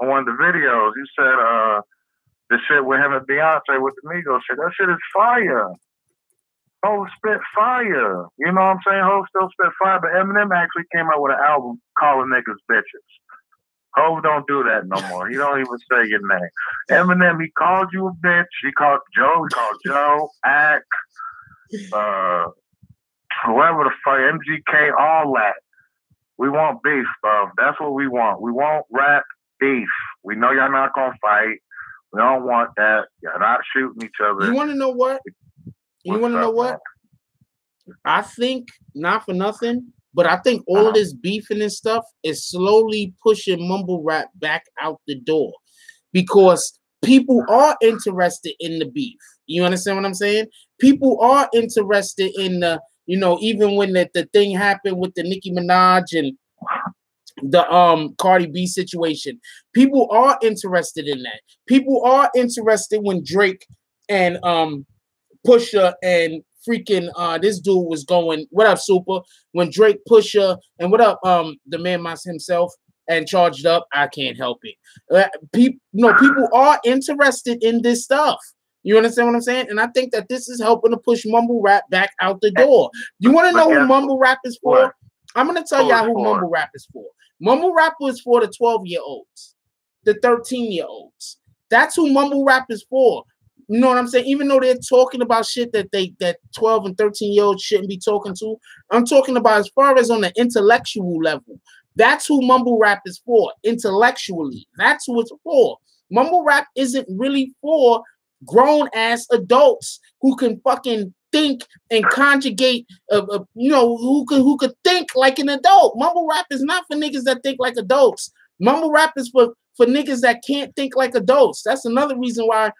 on one of the videos. You said the shit with him and Beyonce with the Migos shit. That shit is fire. Hov spit fire. You know what I'm saying? Hov still spit fire, but Eminem actually came out with an album calling niggas bitches. Hov don't do that no more. He don't even say your name. Eminem, he called you a bitch. He called Joe, Ack, whoever the fuck, MGK, all that. We want beef, bro. That's what we want. We want rap beef. We know y'all not gonna fight. We don't want that. Y'all not shooting each other. You want to know what? I think, not for nothing, but I think all of this beefing and stuff is slowly pushing mumble rap back out the door because people are interested in the beef. You understand what I'm saying? People are interested in the, even when the thing happened with the Nicki Minaj and the Cardi B situation. People are interested in that. People are interested when Drake and Pusha and freaking this dude was going, what up, Super? When Drake, Pusha, and what up, the man himself, and Charged Up, I can't help it. People are interested in this stuff. You understand what I'm saying? And I think that this is helping to push mumble rap back out the door. You want to know who mumble rap is for? What? I'm gonna tell y'all who mumble rap is for. Mumble rap is for the 12-year-olds, the 13-year-olds. That's who mumble rap is for. You know what I'm saying? Even though they're talking about shit that 12 and 13-year-olds shouldn't be talking to, I'm talking about as far as on the intellectual level. That's who mumble rap is for, intellectually. That's who it's for. Mumble rap isn't really for grown-ass adults who can fucking think and conjugate, who could think like an adult. Mumble rap is not for niggas that think like adults. Mumble rap is for niggas that can't think like adults. That's another reason why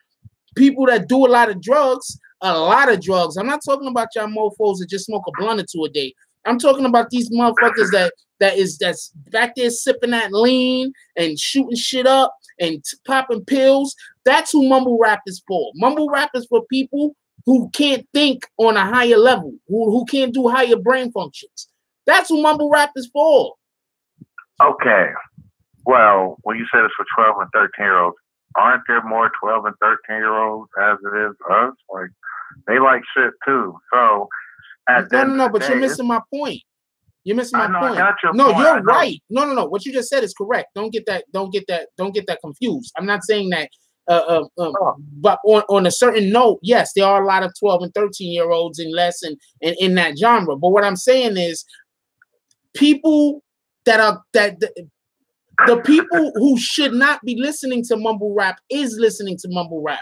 people that do a lot of drugs. I'm not talking about y'all mofos that just smoke a blunt or two a day. I'm talking about these motherfuckers that's back there sipping that lean and shooting shit up and popping pills. That's who mumble rap is for. Mumble rap is for people who can't think on a higher level, who can't do higher brain functions. That's who mumble rap is for. Okay. Well, when you said it's for 12 and 13-year-olds, aren't there more 12 and 13-year-olds as it is us? Like, they like shit too. So, no, but you're missing my point. You're missing my point. No, you're right. No. What you just said is correct. Don't get that confused. I'm not saying that. But on a certain note, yes, there are a lot of 12 and 13-year-olds and less in that genre. But what I'm saying is, people the people who should not be listening to mumble rap is listening to mumble rap.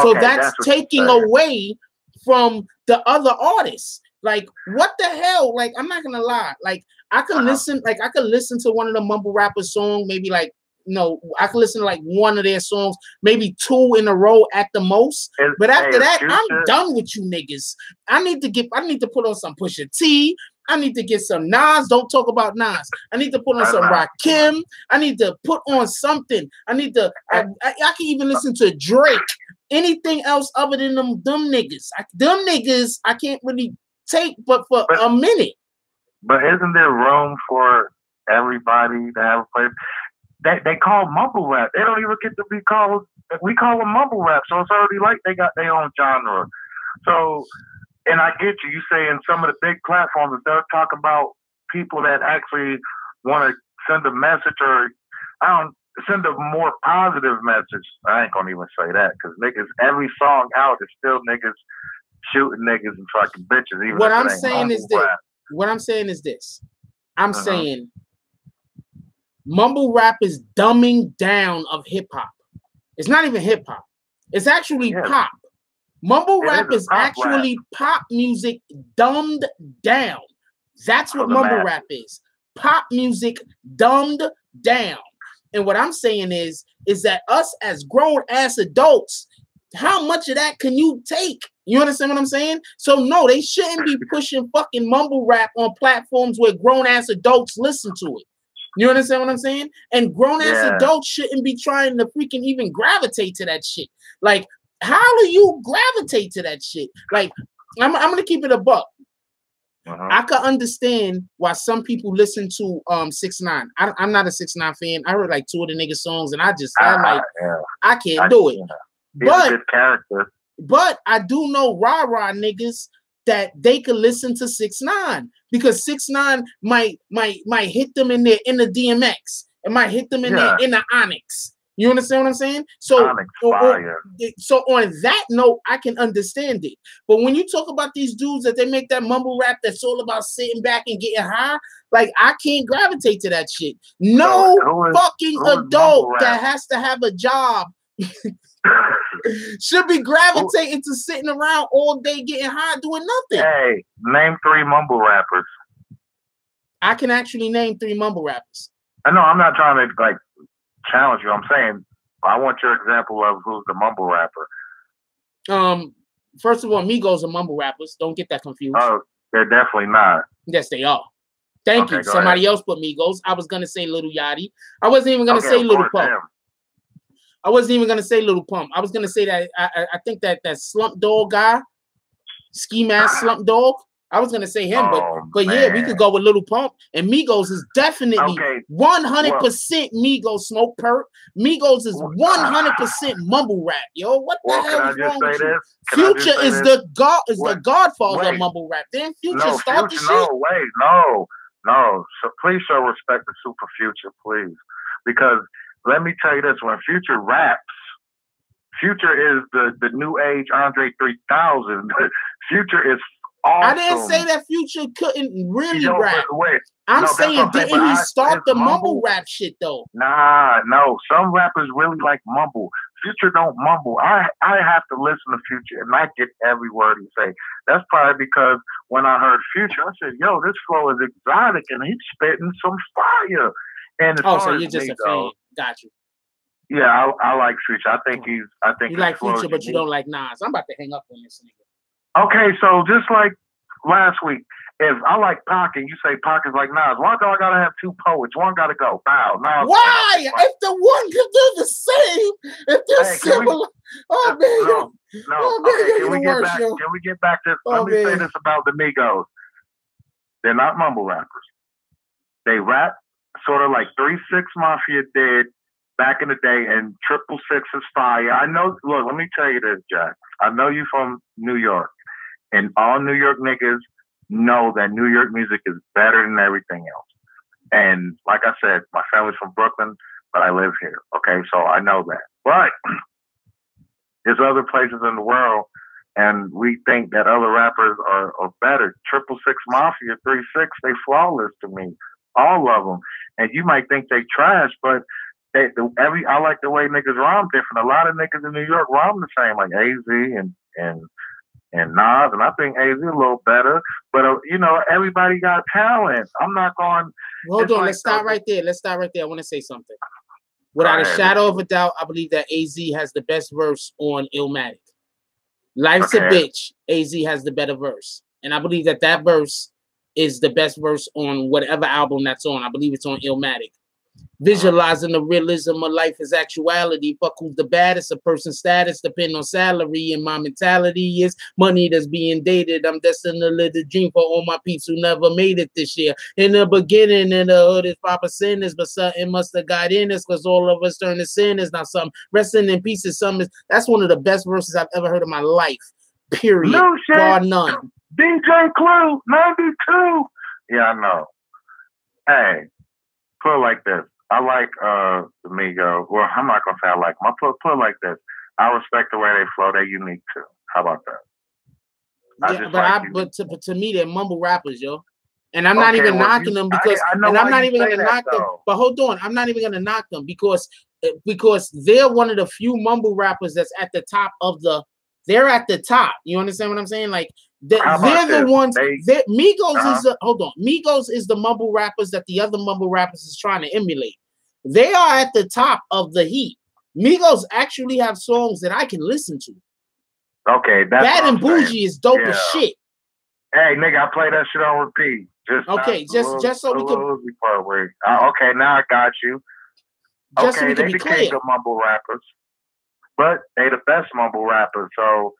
So that's taking away from the other artists. Like, what the hell? Like, I'm not gonna lie. Like, I could listen to one of the mumble rappers' songs, maybe I could listen to like one of their songs, maybe 2 in a row at the most. But after that, I'm done with you niggas. I need to put on some Pusha T. I need to get some Nas. Don't talk about Nas. I need to put on some Rakim. I need to put on something. I can even listen to Drake. Anything else other than them niggas. Them niggas I can't really take but for a minute. But isn't there room for everybody to have a place? They call mumble rap. They don't even get to be called. We call them mumble rap. So it's already like they got their own genre. So, and I get you. You saying some of the big platforms, if they're talking about people that actually want to send a message or send a more positive message. I ain't gonna even say that because niggas, every song out is still niggas shooting niggas and fucking bitches. Even what I'm saying is this. What I'm saying is this. I'm saying mumble rap is dumbing down of hip hop. It's not even hip hop. It's actually pop. Mumble rap is actually pop music dumbed down. That's what mumble rap is. pop music dumbed down. And what I'm saying is that us as grown-ass adults, how much of that can you take? You understand what I'm saying? So no, they shouldn't be pushing fucking mumble rap on platforms where grown-ass adults listen to it. You understand what I'm saying? And grown-ass adults shouldn't be trying to freaking even gravitate to that shit. Like, how do you gravitate to that shit? Like, I'm gonna keep it a buck. I could understand why some people listen to 6ix9ine. I'm not a 6ix9ine fan. I heard like 2 of the nigga songs, and I can't do it. He's a good character. But I do know rah-rah niggas that they could listen to 6ix9ine because 6ix9ine might hit them in the DMX. It might hit them in the Onyx. You understand what I'm saying? So on that note, I can understand it. But when you talk about these dudes that they make that mumble rap that's all about sitting back and getting high, like I can't gravitate to that shit. No fucking adult that has to have a job should be gravitating to sitting around all day getting high doing nothing. Hey, name 3 mumble rappers. I can actually name 3 mumble rappers. I know I'm not trying to like challenge you. I'm saying I want your example of who's the mumble rapper. First of all, Migos are mumble rappers. Don't get that confused. Oh, they're definitely not. Yes, they are. Thank you. Somebody else put Migos. I was gonna say Lil Yachty. I wasn't even gonna say Lil Pump. I wasn't even gonna say Lil Pump. I was gonna say that I think that Slump Dog guy, Ski Mask Slump Dog. I was gonna say him, but yeah, we could go with Lil Pump. And Migos is definitely 100% Migos smoke perk. Migos is 100% mumble rap, yo. What the hell is wrong with you? Future is the godfather of mumble rap. Then Future start the shit. No. So please show respect to Super Future, please, because let me tell you this: when Future raps, Future is the new age Andre 3000. Future is awesome. I didn't say that Future couldn't really rap. I'm saying, didn't he start the mumble rap shit though? Nah, no. Some rappers really like mumble. Future don't mumble. I have to listen to Future and not get every word he say. That's probably because when I heard Future, I said, "Yo, this flow is exotic," and he's spitting some fire. And so you're just a fan. Got you. Yeah, I like Future. I think you like Future, but you don't like Nas. I'm about to hang up on this nigga. Okay, so just like last week, if I like Pac and you say Pac is like Nas, why do I gotta have 2 poets? One gotta go. Wow. Why? If the one can do the same, if they're similar. No. Okay, can we get back to let me say this about the Migos. They're not mumble rappers. They rap sort of like 3 6 Mafia did back in the day, and 666 is fire. I know, look, let me tell you this, Jack. I know you from New York. And all New York niggas know that New York music is better than everything else. And like I said, my family's from Brooklyn, but I live here. Okay, so I know that. But there's other places in the world, and we think that other rappers are better. 666 Mafia, 3 6, they flawless to me. All of them. And you might think they trash, but I like the way niggas rhyme different. A lot of niggas in New York rhyme the same, like AZ and Nas, and I think AZ a little better. But everybody got talent. I'm not going. Hold on, let's start right there. I want to say something. Without a shadow of a doubt, I believe that AZ has the best verse on Illmatic. Life's a Bitch. AZ has the better verse, and I believe that verse is the best verse on whatever album that's on. I believe it's on Illmatic. Visualizing the realism of life as actuality. Fuck who's the baddest. A person's status depend on salary, and my mentality is money that's being dated. I'm destined to live the dream for all my peeps who never made it this year. In the beginning, in the hood is 5%, but something must have got in us, because all of us turn to sinners. Now something resting in peace is something. That's one of the best verses I've ever heard in my life. Period. No shit. Bar none. DJ Clue, 92. Yeah, I know. Hey, put it like this. I like the Migos. Well, I'm not gonna say I like them. I put it like this. I respect the way they flow. They're unique too. How about that? But to me, they're mumble rappers, yo. And I'm not even knocking them because I'm not even gonna knock them. But hold on, I'm not even gonna knock them because they're one of the few mumble rappers that's at the top of the they're at the top. You understand what I'm saying? Like they're the this? ones. Migos is the hold on. Migos is the mumble rappers that the other mumble rappers is trying to emulate. They are at the top of the heap. Migos actually have songs that I can listen to. Okay, that's Bad and Bougie is dope as shit. Hey, nigga, I play that shit on repeat. Just so we can. Okay, now I got you. Just so we they can be the clear. King of mumble rappers, but they the best mumble rappers. So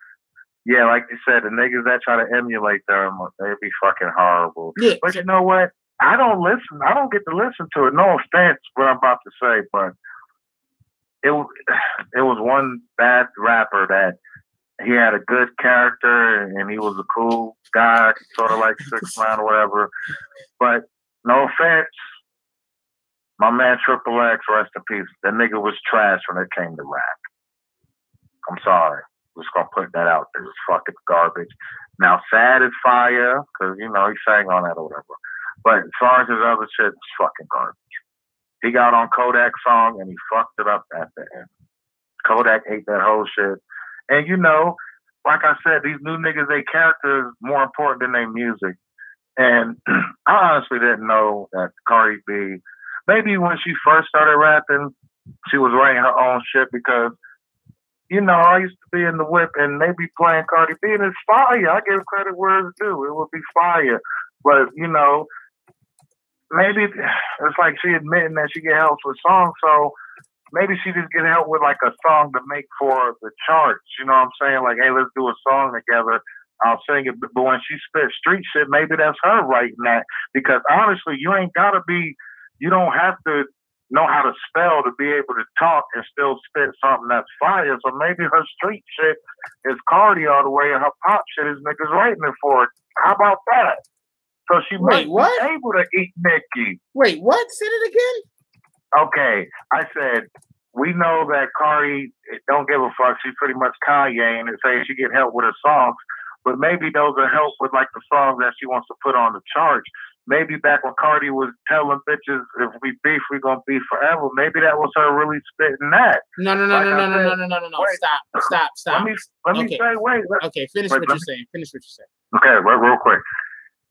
yeah, like you said, the niggas that try to emulate them, they be fucking horrible. Yeah. But you know what? I don't listen. I don't get to listen to it. No offense, what I'm about to say, but it was one bad rapper that he had a good character and he was a cool guy, sort of like 6 9 or whatever. But no offense, my man Triple X, rest in peace. That nigga was trash when it came to rap. I'm sorry. I'm just gonna put that out there. It's fucking garbage. Now, Sad is fire because he sang on that or whatever. But as far as his other shit, it's fucking garbage. He got on Kodak's song and he fucked it up at the end. Kodak ate that whole shit. And like I said, these new niggas, their character is more important than their music. And I honestly didn't know that Cardi B, maybe when she first started rapping, she was writing her own shit because, I used to be in the whip and they be playing Cardi B and it's fire. I give credit where it's due. It would be fire. But, maybe it's like she admitting that she get help with songs. So maybe she just get help with like a song to make for the charts. You know what I'm saying? Like, hey, let's do a song together. I'll sing it. But when she spit street shit, maybe that's her writing that. Because honestly, you don't have to know how to spell to be able to talk and still spit something that's fire. So maybe her street shit is Cardi all the way and her pop shit is niggas writing it for it. How about that? So she might be able to eat Nicki. Wait, what? Say it again? Okay, I said, we know that Cardi don't give a fuck. She's pretty much Kanye and saying she get help with her songs. But maybe those are help with like the songs that she wants to put on the charts. Maybe back when Cardi was telling bitches, if we beef, we gonna beef forever. Maybe that was her really spitting that. No. Stop. Let me say, wait. Okay, finish what you're saying. Okay, real quick.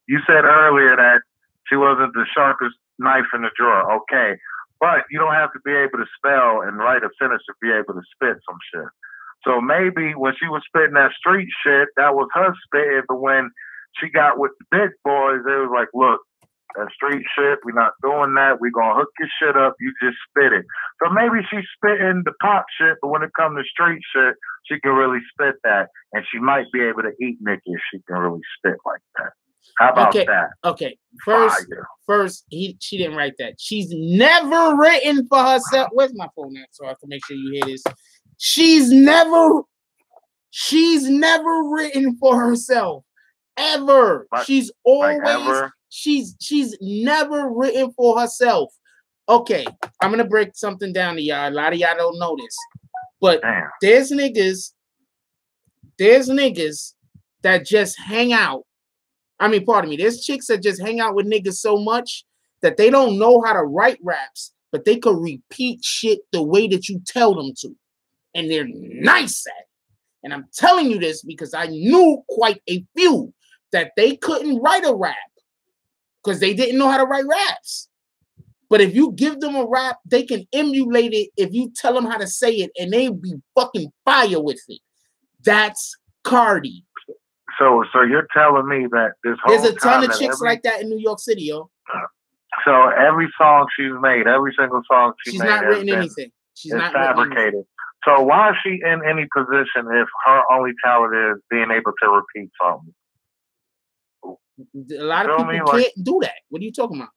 You said earlier that she wasn't the sharpest knife in the drawer. Okay, but you don't have to be able to spell and write a sentence to be able to spit some shit. So maybe when she was spitting that street shit, that was her spitting. But when she got with the big boys, it was like, look, that street shit, we're not doing that. We're going to hook your shit up. You just spit it. So maybe she's spitting the pop shit, but when it comes to street shit, she can really spit that. And she might be able to eat Nicki if she can really spit like that. How about that? Okay. First, she didn't write that. She's never written for herself. Where's my phone at? So I can make sure you hear this. She's never written for herself. Ever. She's always she's never written for herself. Okay, I'm gonna break something down to y'all. A lot of y'all don't know this, but there's niggas that just hang out. There's chicks that just hang out with niggas so much that they don't know how to write raps, but they could repeat shit the way that you tell them to, and they're nice at it. And I'm telling you this because I knew quite a few that they couldn't write a rap because they didn't know how to write raps. But if you give them a rap, they can emulate it if you tell them how to say it, and they be fucking fire with it. That's Cardi. So you're telling me that there's a ton of chicks like that in New York City, yo. So every song she's made, every single song she's made, not written anything. She's not fabricated. So why is she in any position if her only talent is being able to repeat something? A lot of people can't do that. What are you talking about?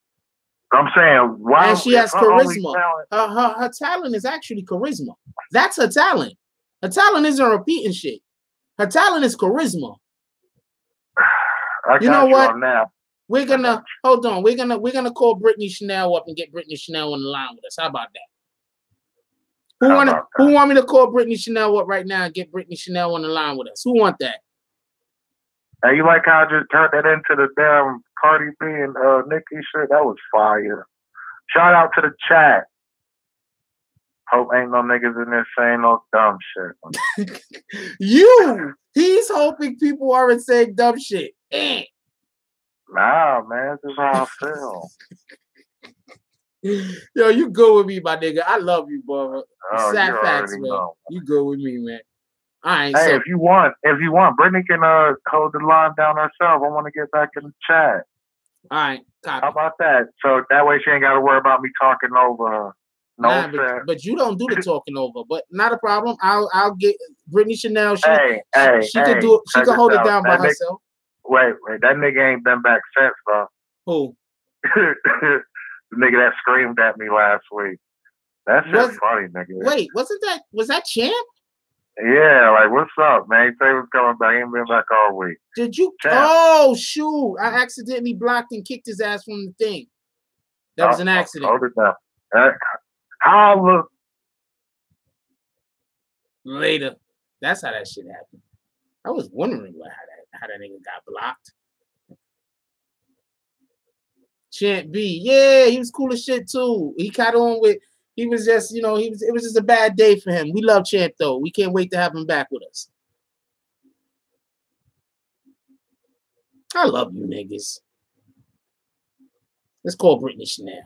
I'm saying, why? And she has charisma. Her talent is actually charisma. That's her talent. Her talent isn't repeating shit. Her talent is charisma. You know what? We're gonna hold on. We're gonna call Brittany Chanel up and get Brittany Chanel on the line with us. How about that? Who want me to call Brittany Chanel up right now and get Brittany Chanel on the line with us? Who want that? Hey, you like how I just turned that into the damn Cardi B and Nicki shit? That was fire. Shout out to the chat. Hope ain't no niggas in there saying no dumb shit. He's hoping people aren't saying dumb shit. Nah, man, this is how I feel. Yo, you good with me, my nigga. I love you, brother. Oh, Sad you facts, already man. know. You good with me, man. All right. Hey, So, if you want, Brittany can hold the line down herself. I want to get back in the chat. All right. Copy. How about that? So that way she ain't got to worry about me talking over her. No, but you don't do the talking over. But not a problem. I'll get Brittany Chanel. She can do it. She can hold it down by herself. Wait. That nigga ain't been back since, bro. Who? The nigga that screamed at me last week. That's just funny, nigga. Wait, was that Champ? Yeah, like, what's up, man? He said he was coming back. He ain't been back all week. Did you? Champ. Oh, shoot. I accidentally blocked and kicked his ass from the thing. That was an accident. Hold it down. I'll look. Later. That's how that shit happened. I was wondering how that nigga got blocked. Champ B. Yeah, he was cool as shit, too. He caught on with... He was just, it was just a bad day for him. We love Champ, though. We can't wait to have him back with us. I love you, niggas. Let's call Brittany Chanel.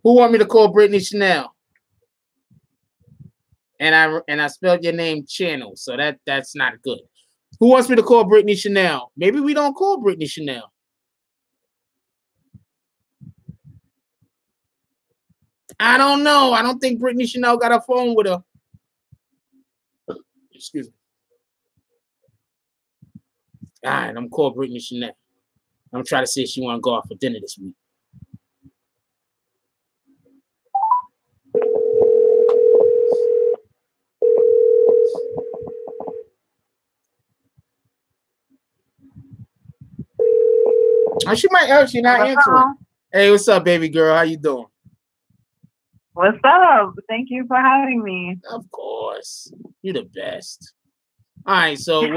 Who want me to call Brittany Chanel? And I spelled your name Channel, so that's not good. Who wants me to call Brittany Chanel? Maybe we don't call Brittany Chanel. I don't know. I don't think Brittany Chanel got a phone with her. Excuse me. All right, I'm going to call Brittany Chanel. I'm going to try to see if she want to go out for dinner this week. Oh, she might actually not answering. Hey, what's up, baby girl? How you doing? What's up? Thank you for having me. Of course. You're the best. All right, so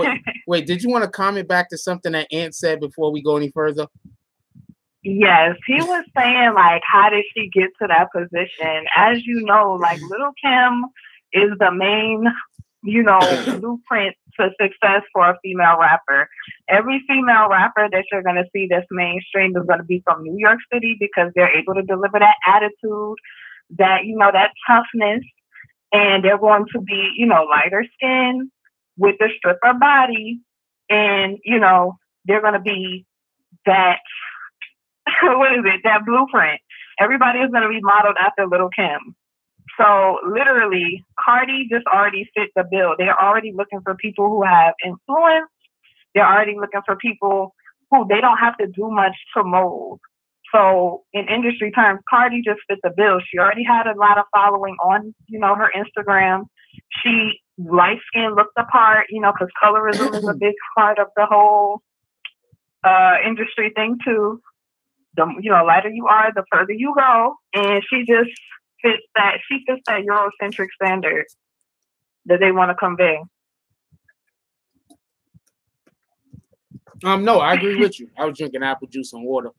wait, did you want to comment back to something that Ant said before we go any further? Yes, he was saying, like, how did she get to that position? As you know, like, Lil' Kim is the main, blueprint to success for a female rapper. Every female rapper that you're going to see that's mainstream is going to be from New York City because they're able to deliver that attitude, that, that toughness, and they're going to be, lighter skin with a stripper body, and, they're going to be that, that blueprint. Everybody is going to be modeled after Lil' Kim. So literally, Cardi just already fit the bill. They're already looking for people who have influence. They're already looking for people who they don't have to do much to mold. So in industry terms, Cardi just fit the bill. She already had a lot of following on, her Instagram. She light skin looked the part, because colorism is a big part of the whole industry thing too. The lighter you are, the further you go, and she just fits that. She fits that Eurocentric standard that they want to convey. No, I agree with you. I was drinking apple juice and water.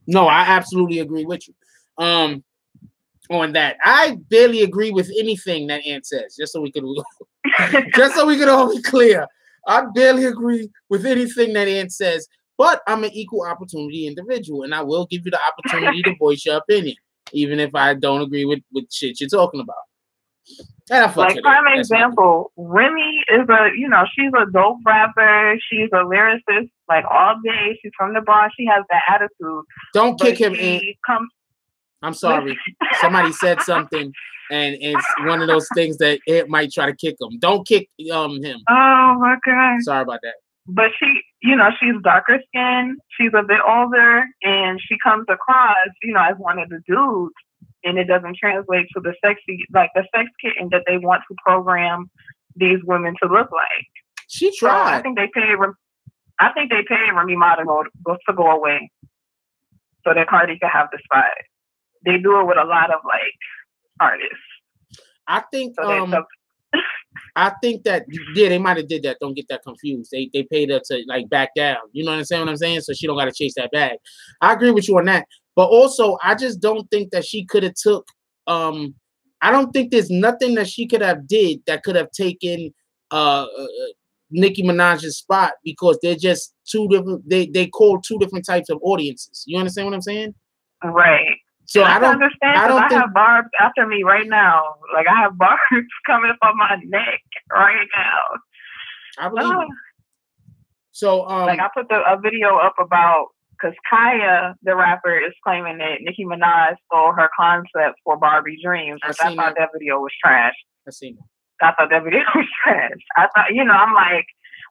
No, I absolutely agree with you. On that, I barely agree with anything that Ant says. Just so we could all be clear, I barely agree with anything that Ant says. But I'm an equal opportunity individual, and I will give you the opportunity to voice your opinion, even if I don't agree with shit you're talking about. And like, prime example, Remy is she's a dope rapper. She's a lyricist, like, all day. She's from the Bronx. She has that attitude. Don't kick him in. I'm sorry. Somebody said something, and it's one of those things that it might try to kick him. Don't kick him. Oh, my God. Sorry about that. But she, she's darker skinned. She's a bit older, and she comes across, as one of the dudes, and it doesn't translate to the sex kitten that they want to program these women to look like. She tried. So I think they paid Remy Ma to go away, so that Cardi could have the spot. They do it with a lot of artists. I think. I think that they might have did that. Don't get that confused. They paid her to back down. You know what I'm saying? So she don't got to chase that bag. I agree with you on that. But also, I just don't think that she could have took. I don't think there's nothing that she could have did that could have taken Nicki Minaj's spot, because they're just two different. They call two different types of audiences. You understand what I'm saying? Right. So I don't understand. I have barbs after me right now. Like, I have barbs coming from my neck right now. I believe it. So like, I put a video up about, because Kaya, the rapper, is claiming that Nicki Minaj stole her concept for Barbie Dreams. I thought that video was trash. I seen that. I thought that video was trash. I thought, I'm like,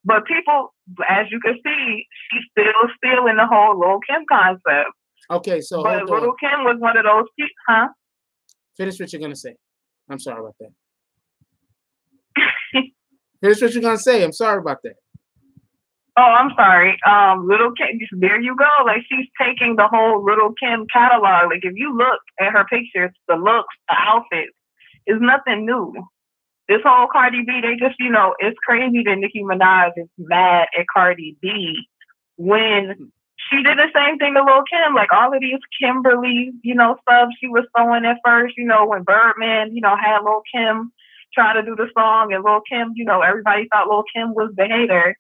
but people, as you can see, she's still stealing the whole Lil' Kim concept. Okay, so but Lil' Kim was one of those people, huh? Finish what you're gonna say. I'm sorry about that. Finish what you're gonna say. I'm sorry about that. Oh, I'm sorry. Lil' Kim, there you go. Like, she's taking the whole Lil' Kim catalog. Like, if you look at her pictures, the looks, the outfits, is nothing new. This whole Cardi B, they just, it's crazy that Nicki Minaj is mad at Cardi B when she did the same thing to Lil' Kim. Like, all of these Kimberly, stuff she was throwing at first, when Birdman, had Lil' Kim try to do the song, and Lil' Kim, everybody thought Lil' Kim was the hater.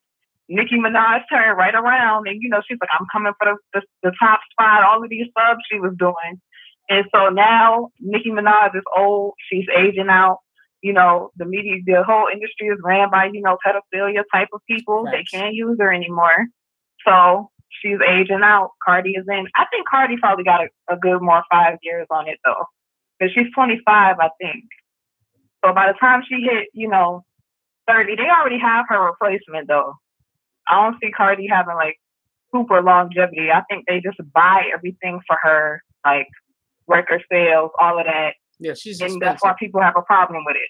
Nicki Minaj turned right around and, she's like, I'm coming for the top spot, all of these subs she was doing. And so now Nicki Minaj is old. She's aging out. The media, the whole industry is ran by, pedophilia type of people. Right. They can't use her anymore. So she's aging out. Cardi is in. I think Cardi probably got a good more 5 years on it, though. Because she's 25, I think. So by the time she hit, 30, they already have her replacement, though. I don't see Cardi having, like, super longevity. I think they just buy everything for her, like record sales, all of that. Yeah, she's and expensive. That's why people have a problem with it.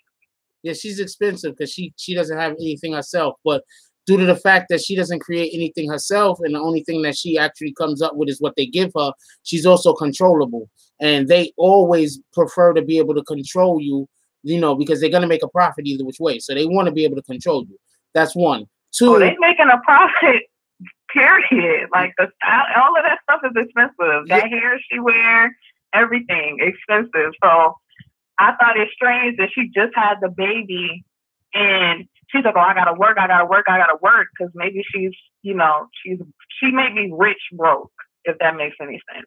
Yeah, she's expensive because she doesn't have anything herself. But due to the fact that she doesn't create anything herself, and the only thing that she actually comes up with is what they give her, she's also controllable. And they always prefer to be able to control you, because they're gonna make a profit either which way. So they want to be able to control you. That's one. Two. They're making a profit. Period. Like, all of that stuff is expensive. That hair she wears, everything expensive. So I thought it's strange that she just had the baby and she's like, oh, I gotta work, because maybe she's, she may be rich broke, if that makes any sense.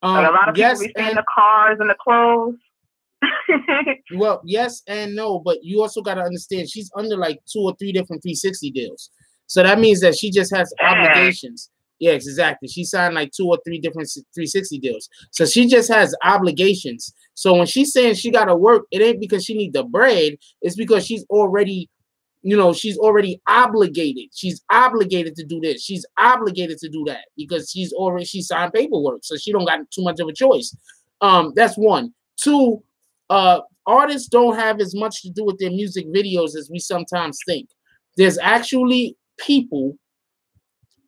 Like, a lot of people be seeing the cars and the clothes. Well, yes and no, but you also got to understand she's under like 2 or 3 different 360 deals. So that means that she just has obligations. Yes, exactly. She signed like 2 or 3 different 360 deals. So she just has obligations. So when she's saying she got to work, it ain't because she need the bread. It's because she's already, she's already obligated. She's obligated to do this. She's obligated to do that because she signed paperwork. So she don't got too much of a choice. That's one. Two, artists don't have as much to do with their music videos as we sometimes think. There's actually people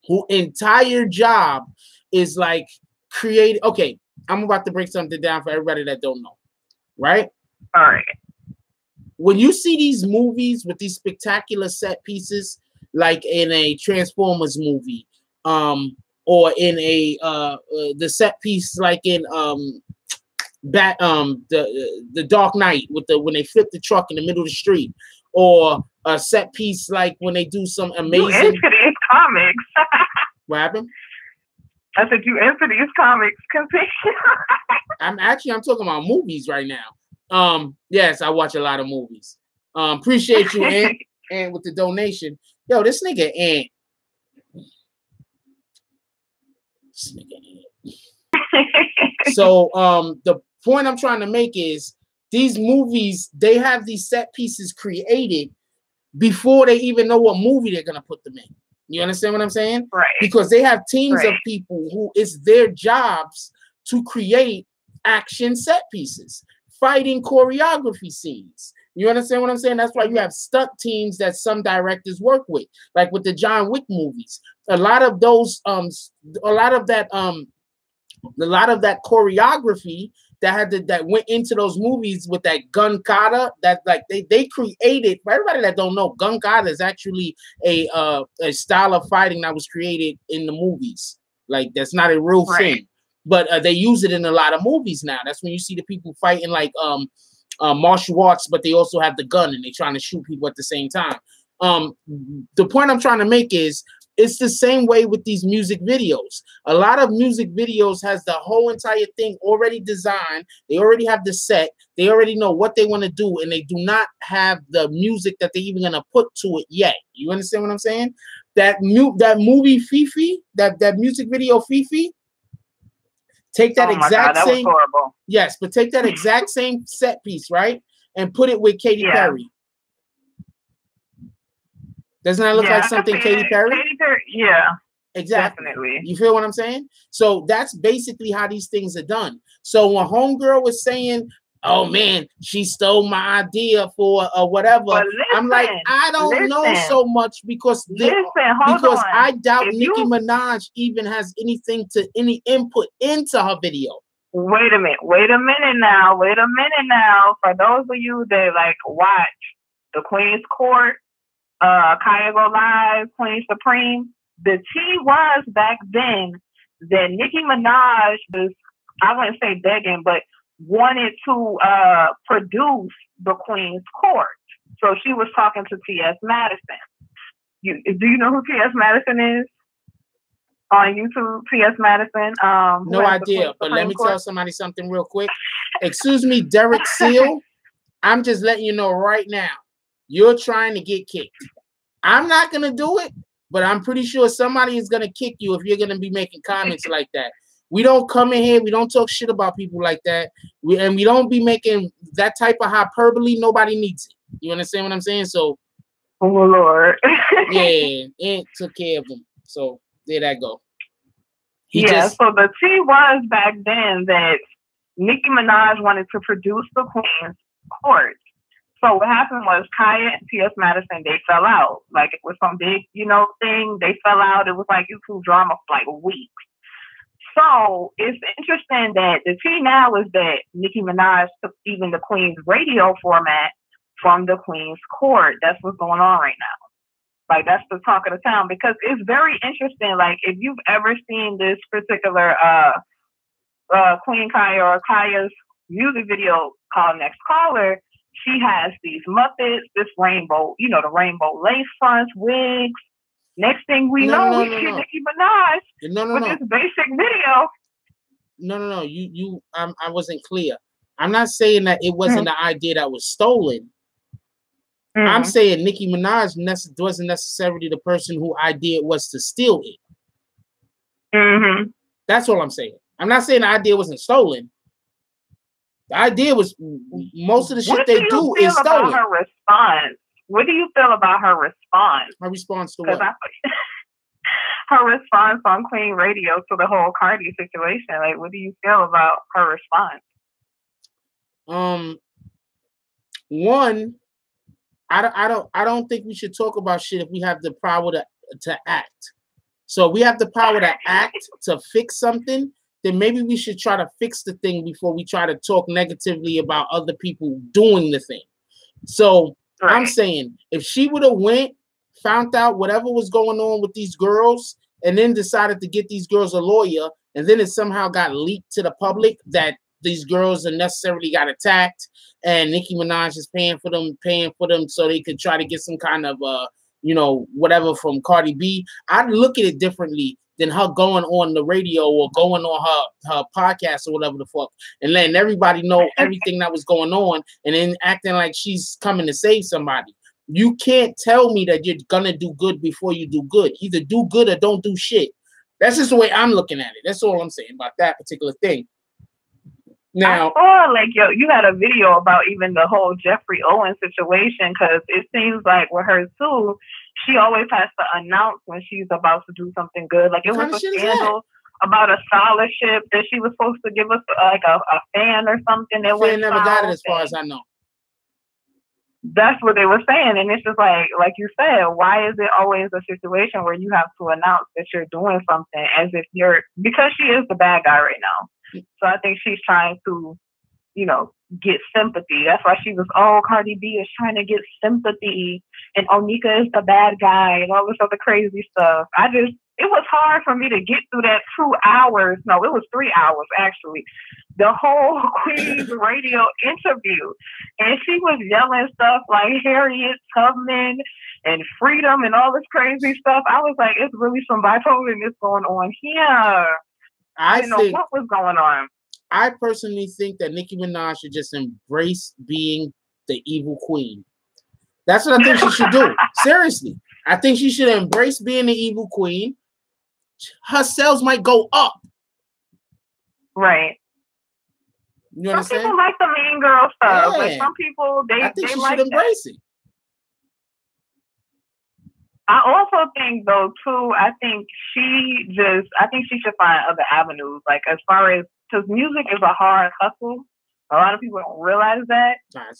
whose entire job is like create. Okay, I'm about to break something down for everybody that don't know, right? All right. When you see these movies with these spectacular set pieces, like in a Transformers movie, or in a the set piece like in the Dark Knight with when they flip the truck in the middle of the street, or a set piece like when they do some amazing. You into these comics? What happened? I said you into these comics. I'm talking about movies right now. Yes, I watch a lot of movies. Appreciate you, and with the donation. Yo, this nigga Ant. This nigga Ant. So the point I'm trying to make is these movies, they have these set pieces created before they even know what movie they're gonna put them in. You understand what I'm saying? Right. Because they have teams of people who it's their jobs to create action set pieces, fighting choreography scenes. You understand what I'm saying? That's why you have stunt teams that some directors work with, like with the John Wick movies. A lot of those, a lot of that choreography that went into those movies with that gun kata, that like they created. For everybody that don't know, gun kata is actually a style of fighting that was created in the movies. Like, that's not a real thing. but they use it in a lot of movies now. That's when you see the people fighting like martial arts, but they also have the gun and they're trying to shoot people at the same time. The point I'm trying to make is it's the same way with these music videos. A lot of music videos has the whole entire thing already designed. They already have the set. They already know what they want to do, and they do not have the music that they're even gonna put to it yet. You understand what I'm saying? That movie Fifi, that music video Fifi. Take that exact same. Was horrible. Yes, but take that exact same set piece, right, and put it with Katy Perry. Doesn't that look like something Katy Perry? Yeah. Exactly. Definitely. You feel what I'm saying? So that's basically how these things are done. So when Homegirl was saying, oh man, she stole my idea for whatever, listen, I'm like, I don't know so much because I doubt Nicki Minaj even has any input into her video. Wait a minute now. For those of you that like watch the Queen's Court, Kaya Go Live, Queen Supreme, the tea was back then that Nicki Minaj was, I wouldn't say begging, but wanted to produce the Queen's Court. So she was talking to T.S. Madison. Do you know who T.S. Madison is? On YouTube, T.S. Madison. No idea, but let me tell somebody something real quick. Excuse me, Derek Seal. I'm just letting you know right now. You're trying to get kicked. I'm not going to do it, but I'm pretty sure somebody is going to kick you if you're going to be making comments like that. We don't come in here. We don't talk shit about people like that. We don't be making that type of hyperbole. Nobody needs it. You understand what I'm saying? So, oh, Lord. Yeah, and took care of them. So, there that go. So the tea was back then that Nicki Minaj wanted to produce the Queen's Court. So what happened was Kaya and T.S. Madison, they fell out. Like it was some big, thing. They fell out. It was like YouTube drama for like weeks. So it's interesting that the tea now is that Nicki Minaj took even the Queen's radio format from the Queen's Court. That's what's going on right now. Like that's the talk of the town because it's very interesting. Like if you've ever seen this particular Queen Kaya or Kaya's music video called Next Caller, she has these Muppets, this rainbow, the rainbow lace fronts, wigs. Next thing we know, we see Nicki Minaj with this basic video. No. I wasn't clear. I'm not saying that it wasn't the idea that was stolen. I'm saying Nicki Minaj wasn't necessarily the person who idea was to steal it. That's all I'm saying. I'm not saying the idea wasn't stolen. The idea was most of the shit they do is stolen. Her response? What do you feel about her response? Her response to what? Her response on Queen Radio to the whole Cardi situation. Like, what do you feel about her response? One, I don't think we should talk about shit if we have the power to act. So we have the power to act to fix something. Then maybe we should try to fix the thing before we try to talk negatively about other people doing the thing. So I'm saying if she would have found out whatever was going on with these girls, and then decided to get these girls a lawyer, and then it somehow got leaked to the public that these girls unnecessarily got attacked, and Nicki Minaj is paying for them so they could try to get some kind of whatever from Cardi B, I'd look at it differently than her going on the radio or going on her podcast or whatever the fuck and letting everybody know everything that was going on and then acting like she's coming to save somebody. You can't tell me that you're gonna do good before you do good. Either do good or don't do shit. That's just the way I'm looking at it. That's all I'm saying about that particular thing. Now, I saw you had a video about even the whole Jeffrey Owens situation because it seems like with her too, she always has to announce when she's about to do something good. Like it was a scandal about a scholarship that she was supposed to give us, like a fan or something. That fan never got it, as far as I know. That's what they were saying, and it's just like you said, why is it always a situation where you have to announce that you're doing something as if because she is the bad guy right now. So I think she's trying to, get sympathy. That's why she was, Cardi B is trying to get sympathy, and Onika is the bad guy, and all this other crazy stuff. it was hard for me to get through that 2 hours. No, it was 3 hours actually. The whole Queen's radio interview. And she was yelling stuff like Harriet Tubman and freedom and all this crazy stuff. I was like, it's really some bipolareness going on here. I didn't know what was going on. I personally think that Nicki Minaj should just embrace being the evil queen. That's what I think she should do. Seriously. I think she should embrace being the evil queen. Her sales might go up. Right. You understand? Some people like the mean girl stuff. Yeah. Like some people, I think she should embrace it. I also think though too, I think she should find other avenues. Like as far as, because music is a hard hustle. A lot of people don't realize that.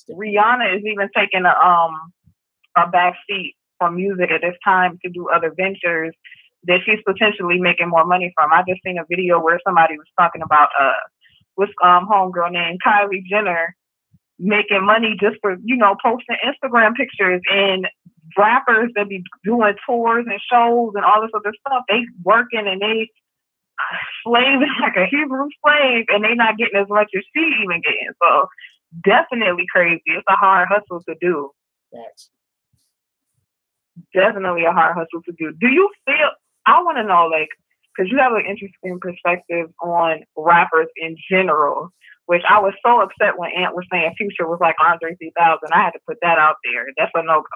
Rihanna is even taking a back seat from music at this time to do other ventures that she's potentially making more money from. I just seen a video where somebody was talking about homegirl named Kylie Jenner making money just for, posting Instagram pictures, and rappers that be doing tours and shows and all this other stuff, they working and they slaving like a Hebrew slave, and they not getting as much as she even getting. So definitely crazy. It's a hard hustle to do. That's definitely a hard hustle to do. Do you feel, I want to know, like, because you have an interesting perspective on rappers in general, which I was so upset when Ant was saying Future was like Andre 3000. I had to put that out there. That's a no-go.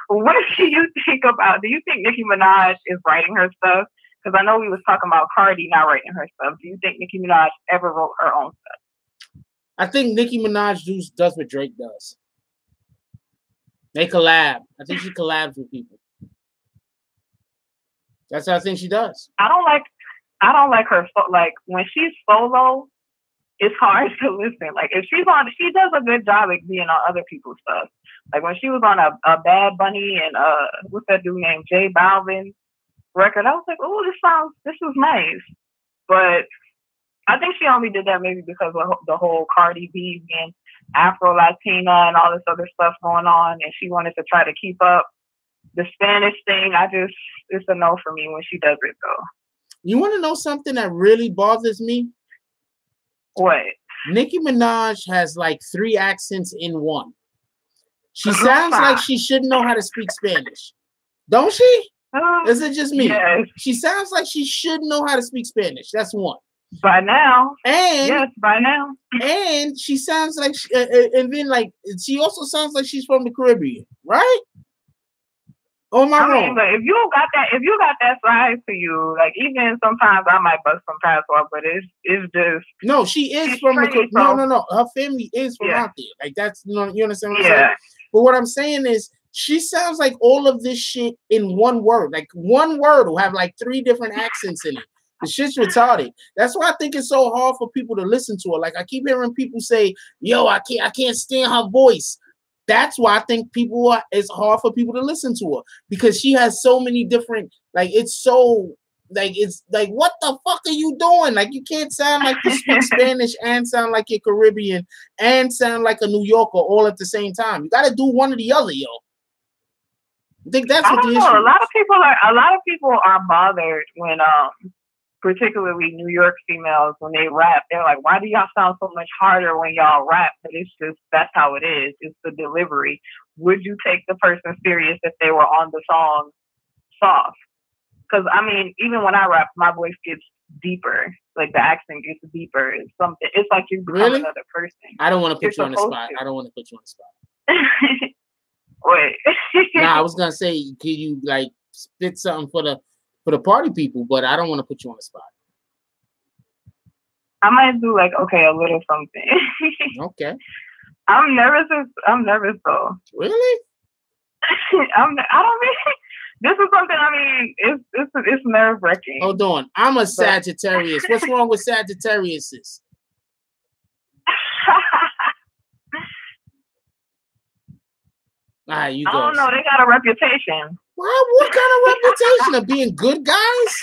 What do you think about, do you think Nicki Minaj is writing her stuff? Because I know we was talking about Cardi not writing her stuff. Do you think Nicki Minaj ever wrote her own stuff? I think Nicki Minaj does what Drake does. They collab. I think she collabs with people. That's what I think she does. I don't like her. Like when she's solo, it's hard to listen. Like if she's on, she does a good job at being on other people's stuff. Like when she was on a Bad Bunny and what's that dude named J Balvin record, I was like, oh, this was nice. But I think she only did that maybe because of the whole Cardi B being Afro Latina and all this other stuff going on, and she wanted to try to keep up. The Spanish thing, it's a no for me when she does it though. You want to know something that really bothers me? What? Nicki Minaj has like 3 accents in one. She sounds like she should know how to speak Spanish. Don't she? Is it just me? Yes. She sounds like she should know how to speak Spanish. That's one. By now. And yes, by now. And she sounds like, and then like she also sounds like she's from the Caribbean, right? Oh my God! But if you got that side to you, like even sometimes I might bust some past off, but it's just no. She is from the Caribbean. No. Her family is from out there. Like that's you understand what I'm saying? But what I'm saying is, she sounds like all of this shit in one word. Like one word will have like 3 different accents in it. The shit's retarded. That's why I think it's so hard for people to listen to her. Like I keep hearing people say, "Yo, I can't stand her voice." That's why I think it's hard for people to listen to her, because she has so many different, like it's so like it's like what the fuck are you doing? Like you can't sound like you speak Spanish and sound like you're Caribbean and sound like a New Yorker all at the same time. You got to do one or the other, yo. I think that's what the issue is. A lot of people are bothered when particularly New York females, when they rap, they're like, why do y'all sound so much harder when y'all rap? But it's just, that's how it is. It's the delivery. Would you take the person serious if they were on the song soft? Because, I mean, even when I rap, my voice gets deeper. Like, the accent gets deeper. It's something. It's like you become another person. I don't want to put you on the spot. I don't want to put you on the spot. Wait. Nah, I was going to say, can you, like, spit something for the party people, but I don't want to put you on the spot. I might do like, okay, a little something. Okay. I'm nervous though. Really? This is something, I mean, it's nerve wracking. Hold on. I'm a Sagittarius. What's wrong with Sagittariuses? All right, you go. I don't know. They got a reputation. What kind of reputation of being good guys?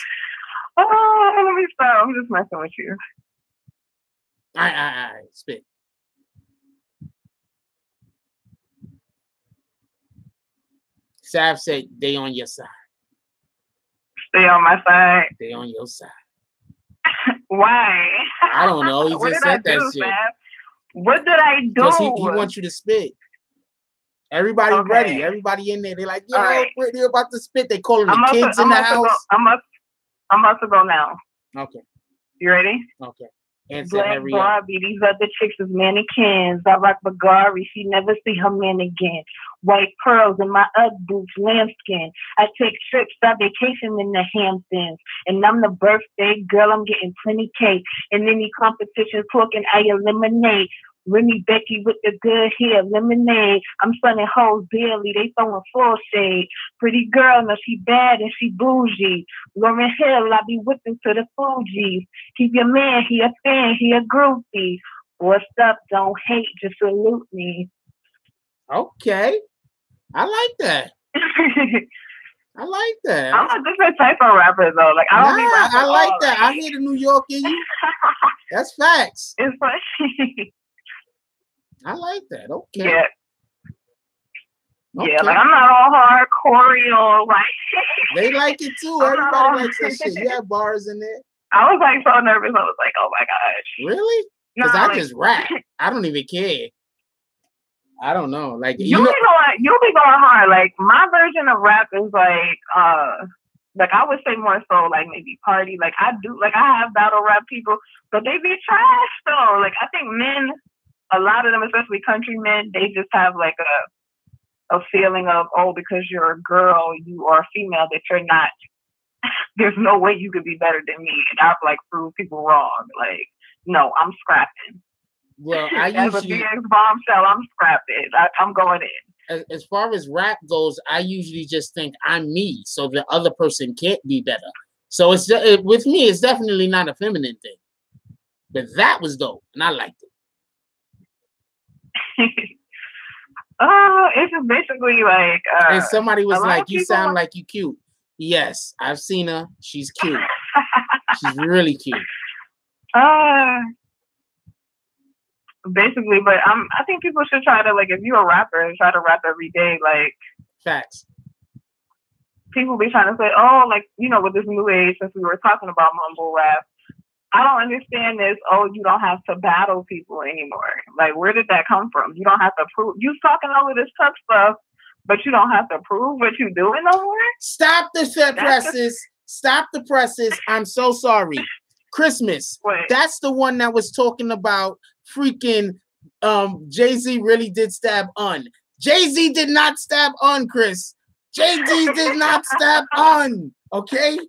Oh, let me stop. I'm just messing with you. All right. Spit. Sav said they on your side. Stay on my side. Stay on your side. Why? I don't know. He What just did I said that do, shit. man? What did I do? Because he wants you to spit. Everybody Okay. ready. Everybody in there. They're like, yo, Right. Brittany about to spit. They calling the I'm kids in the house. I'm about to go now. Okay. You ready? Okay. Answer Black hurry up. Barbie, these other chicks is mannequins. I rock Bagari, she never see her man again. White pearls in my Ugg boots, lambskin. I take trips, I vacation in the Hamptons. And I'm the birthday girl, I'm getting plenty cake. And any competition talking, I eliminate. Remy Becky with the good hair, lemonade. I'm sunning hoes barely, they throwing full shade. Pretty girl, no, she bad and she bougie. Lauren Hill, I be whipping to the Fugees. Keep your man, he a fan, he a groupie. What's up? Don't hate, just salute me. Okay. I like that. I like that. I'm a different type of rapper though. Like I don't be rapping I like all, that. I hear the New York in you. That's facts. It's funny. I like that. Okay. Yeah. Okay. Yeah, like I'm not all hardcore or like they like it too. Everybody likes that shit. You have bars in there. I was like so nervous. I was like, oh my gosh. Really? Because I like, just rap. I don't even care. I don't know. Like you'll be going hard. Like my version of rap is like I would say more so like maybe Cardi. Like I have battle rap people, but they be trash though. Like I think men, a lot of them, especially country men, they just have like a feeling of, oh, because you're a girl, you are female, that you're not. There's no way you could be better than me, and I've like proved people wrong. Like, no, I'm scrapping. Well, I as usually a BX bombshell, I'm scrapping. I'm going in. As far as rap goes, I usually just think I'm me, so the other person can't be better. So with me, it's definitely not a feminine thing. But that was dope, and I liked it. It's just basically like. And somebody was like, "You sound like you cute." Yes, I've seen her. She's cute. She's really cute. Basically, but I think people should try to, like, if you're a rapper, try to rap every day. Like, facts. People be trying to say, oh, like, you know, with this new age, since we were talking about mumble rap, I don't understand this. Oh, you don't have to battle people anymore. Like, where did that come from? You don't have to prove. You talking over this tough stuff, but you don't have to prove what you're doing no more. Stop the presses. Stop the presses. I'm so sorry. Christmas. What? That's the one that was talking about freaking Jay-Z really did stab Un. Jay-Z did not stab Un, Chris. Jay-Z did not stab Un. Okay?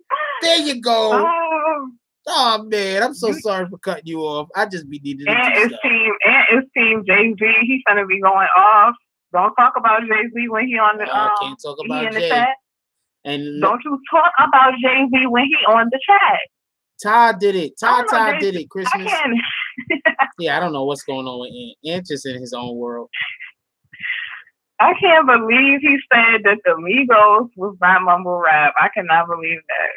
There you go. Oh man, I'm so sorry for cutting you off. I just be needing to do it's team Jay-Z. He's gonna be going off. Don't talk about Jay-Z when he on the can't talk about Jay. Chat. And don't you talk about Jay-Z when he on the chat. Todd did it. Todd did it. Christmas. I yeah, I don't know what's going on with Ant. Ant just in his own world. I can't believe he said that the Migos was not mumble rap. I cannot believe that.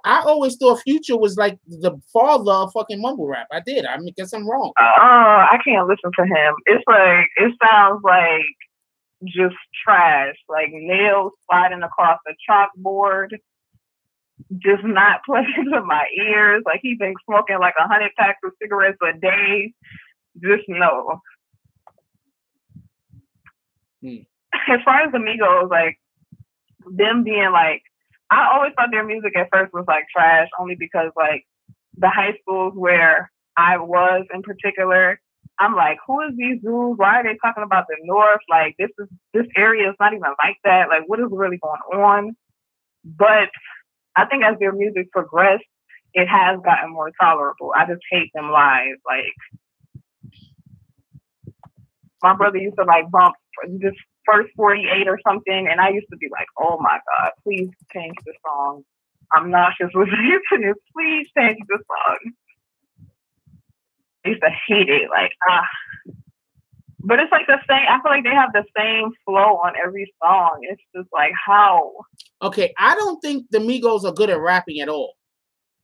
I always thought Future was like the father of fucking mumble rap. I did. I mean, guess I'm wrong. I can't listen to him. It's like, it sounds like just trash. Like nails sliding across the chalkboard. Just not pleasant to my ears. Like he been smoking like 100 packs of cigarettes a day. Just no. As far as the Migos, like them being like, I always thought their music at first was like trash, only because like the high schools where I was in particular, I'm like, who is these dudes? Why are they talking about the North? Like this area is not even like that. Like what is really going on? But I think as their music progressed, it has gotten more tolerable. I just hate them live. Like my brother used to like bump this first 48 or something, and I used to be like, oh my God, please change the song. I'm nauseous with listening. Please change the song. I used to hate it. Like, But it's like the same, I feel like they have the same flow on every song. It's just like, how? Okay, I don't think the Migos are good at rapping at all.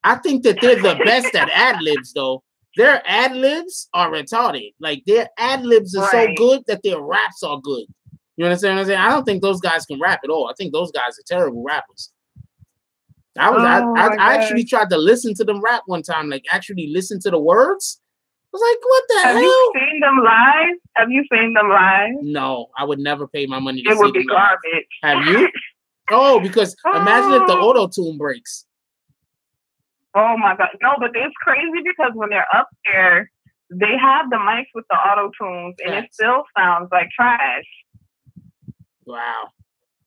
I think that they're the best at ad-libs, though. Their ad-libs are retarded. Like, their ad-libs are so good that their raps are good. You understand what I'm saying? I don't think those guys can rap at all. I think those guys are terrible rappers. I actually tried to listen to them rap one time, like actually listen to the words. I was like, what the hell? Have you seen them live? Have you seen them live? No, I would never pay my money to it see would them be live. garbage. Have you? Oh, because imagine if the auto-tune breaks. Oh my God. No, but it's crazy because when they're up there, they have the mics with the auto-tunes and it still sounds like trash. Wow.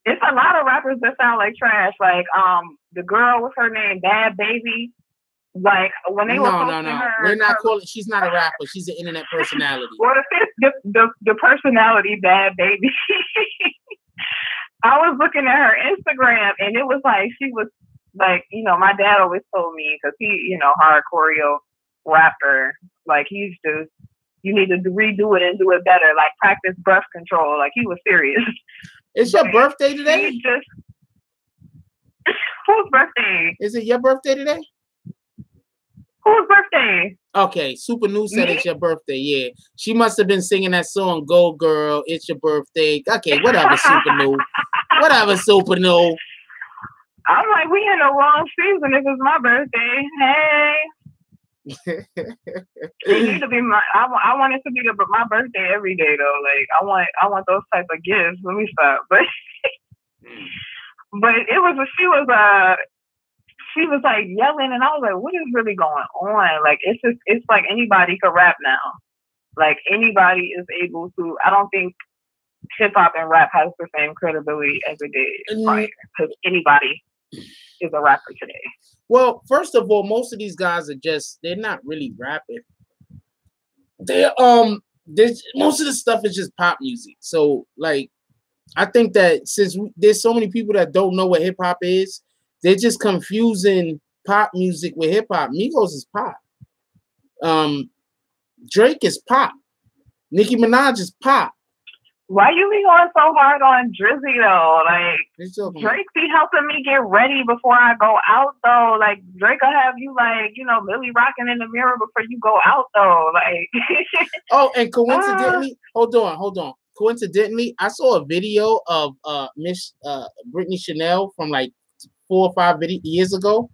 It's a lot of rappers that sound like trash. Like the girl, what's her name? Bad Baby. Like when they were posting her, we're not calling. She's not a rapper. She's an internet personality. What if the personality Bad Baby? I was looking at her Instagram and it was like she was like, you know, my dad always told me because he, you know, hard choreo rapper. Like he's just, you need to redo it and do it better. Like practice breath control. Like he was serious. It's your birthday today? Whose birthday? Is it your birthday today? Whose birthday? Okay, Super New said it's your birthday. Yeah, she must have been singing that song "Go Girl, It's Your Birthday." Okay, whatever, Super New. Whatever, Super New. I'm like, we in the wrong season. If it's my birthday, hey. It need to be my. I want it to be my birthday every day though. Like I want those type of gifts. Let me stop. But it was she was like yelling, and I was like, what is really going on? Like it's like anybody could rap now. Like anybody is able to. I don't think hip hop and rap has the same credibility as it did prior, because anybody is a rapper today. Well, first of all, most of these guys they're not really rapping. They're most of the stuff is just pop music. So like I think that since there's so many people that don't know what hip hop is, they're just confusing pop music with hip hop. Migos is pop. Drake is pop. Nicki Minaj is pop. Why you be going so hard on Drizzy though? Like Drake be helping me get ready before I go out though. Like Drake will have you like, you know, Millie rocking in the mirror before you go out though. Like oh, and coincidentally, hold on. Coincidentally, I saw a video of Miss Brittany Chanel from like 4 or 5 years ago.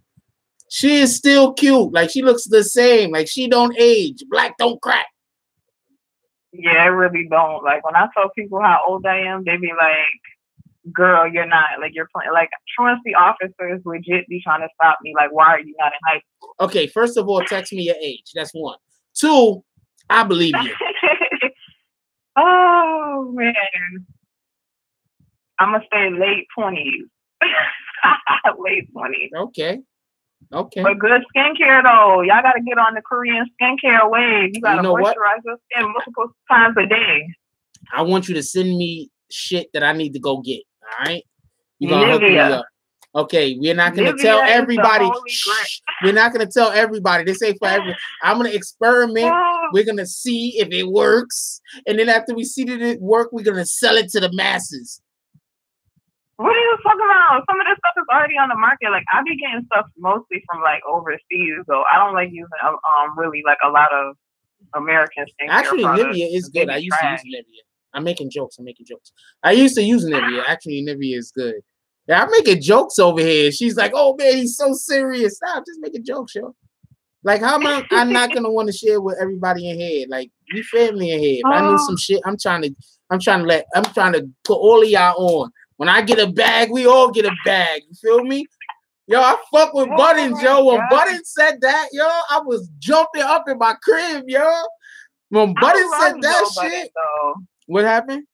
She is still cute. Like she looks the same. Like she don't age. Black don't crack. Yeah, I really don't. Like when I tell people how old I am, they be like, "Girl, you're not. Like you're playing." Like truancy officers legit be trying to stop me. Like, why are you not in high school? Okay, first of all, text me your age. That's one. 2, I believe you. Oh man, I'm gonna say late 20s. Late 20s. Okay. But good skincare though. Y'all gotta get on the Korean skincare wave. You gotta moisturize your skin multiple times a day. I want you to send me shit that I need to go get. All right. You're gonna hook me up. Okay, we're not gonna tell everybody. We're not gonna tell everybody. They say for every. I'm gonna experiment. We're gonna see if it works, and then after we see that it works, we're gonna sell it to the masses. What are you talking about? Some of this stuff is already on the market. Like I be getting stuff mostly from like overseas, so I don't like using really like a lot of American skincare. Actually, Nivea is good. I used to use Nivea. I'm making jokes. I used to use Nivea. Actually, Nivea is good. Yeah, I'm making jokes over here. She's like, "Oh man, he's so serious." Stop, just making jokes, yo. Like, how am I'm not gonna want to share with everybody in here? Like, we family in here. If I need some shit, I'm trying to put all of y'all on. When I get a bag, we all get a bag. You feel me? Yo, I fuck with Buddens, yo. When Buddens said that, yo, I was jumping up in my crib, yo. When Buddens said that shit, what happened?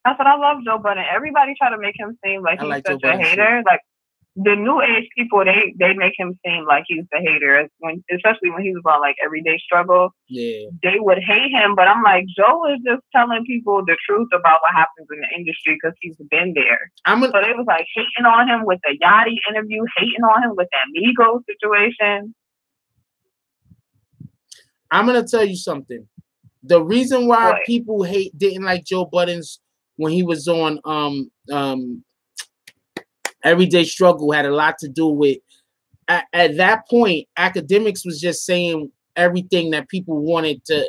I said I love Joe Budden. Everybody try to make him seem like he's such a hater. Like the new age people, they make him seem like he's the hater. Especially when he was on like Everyday Struggle. Yeah. They would hate him, but I'm like, Joe is just telling people the truth about what happens in the industry because he's been there. So they was like hating on him with the Yachty interview, hating on him with that Migos situation. I'm gonna tell you something. The reason why people didn't like Joe Buddens when he was on Everyday Struggle had a lot to do with at that point, academics was just saying everything that people wanted to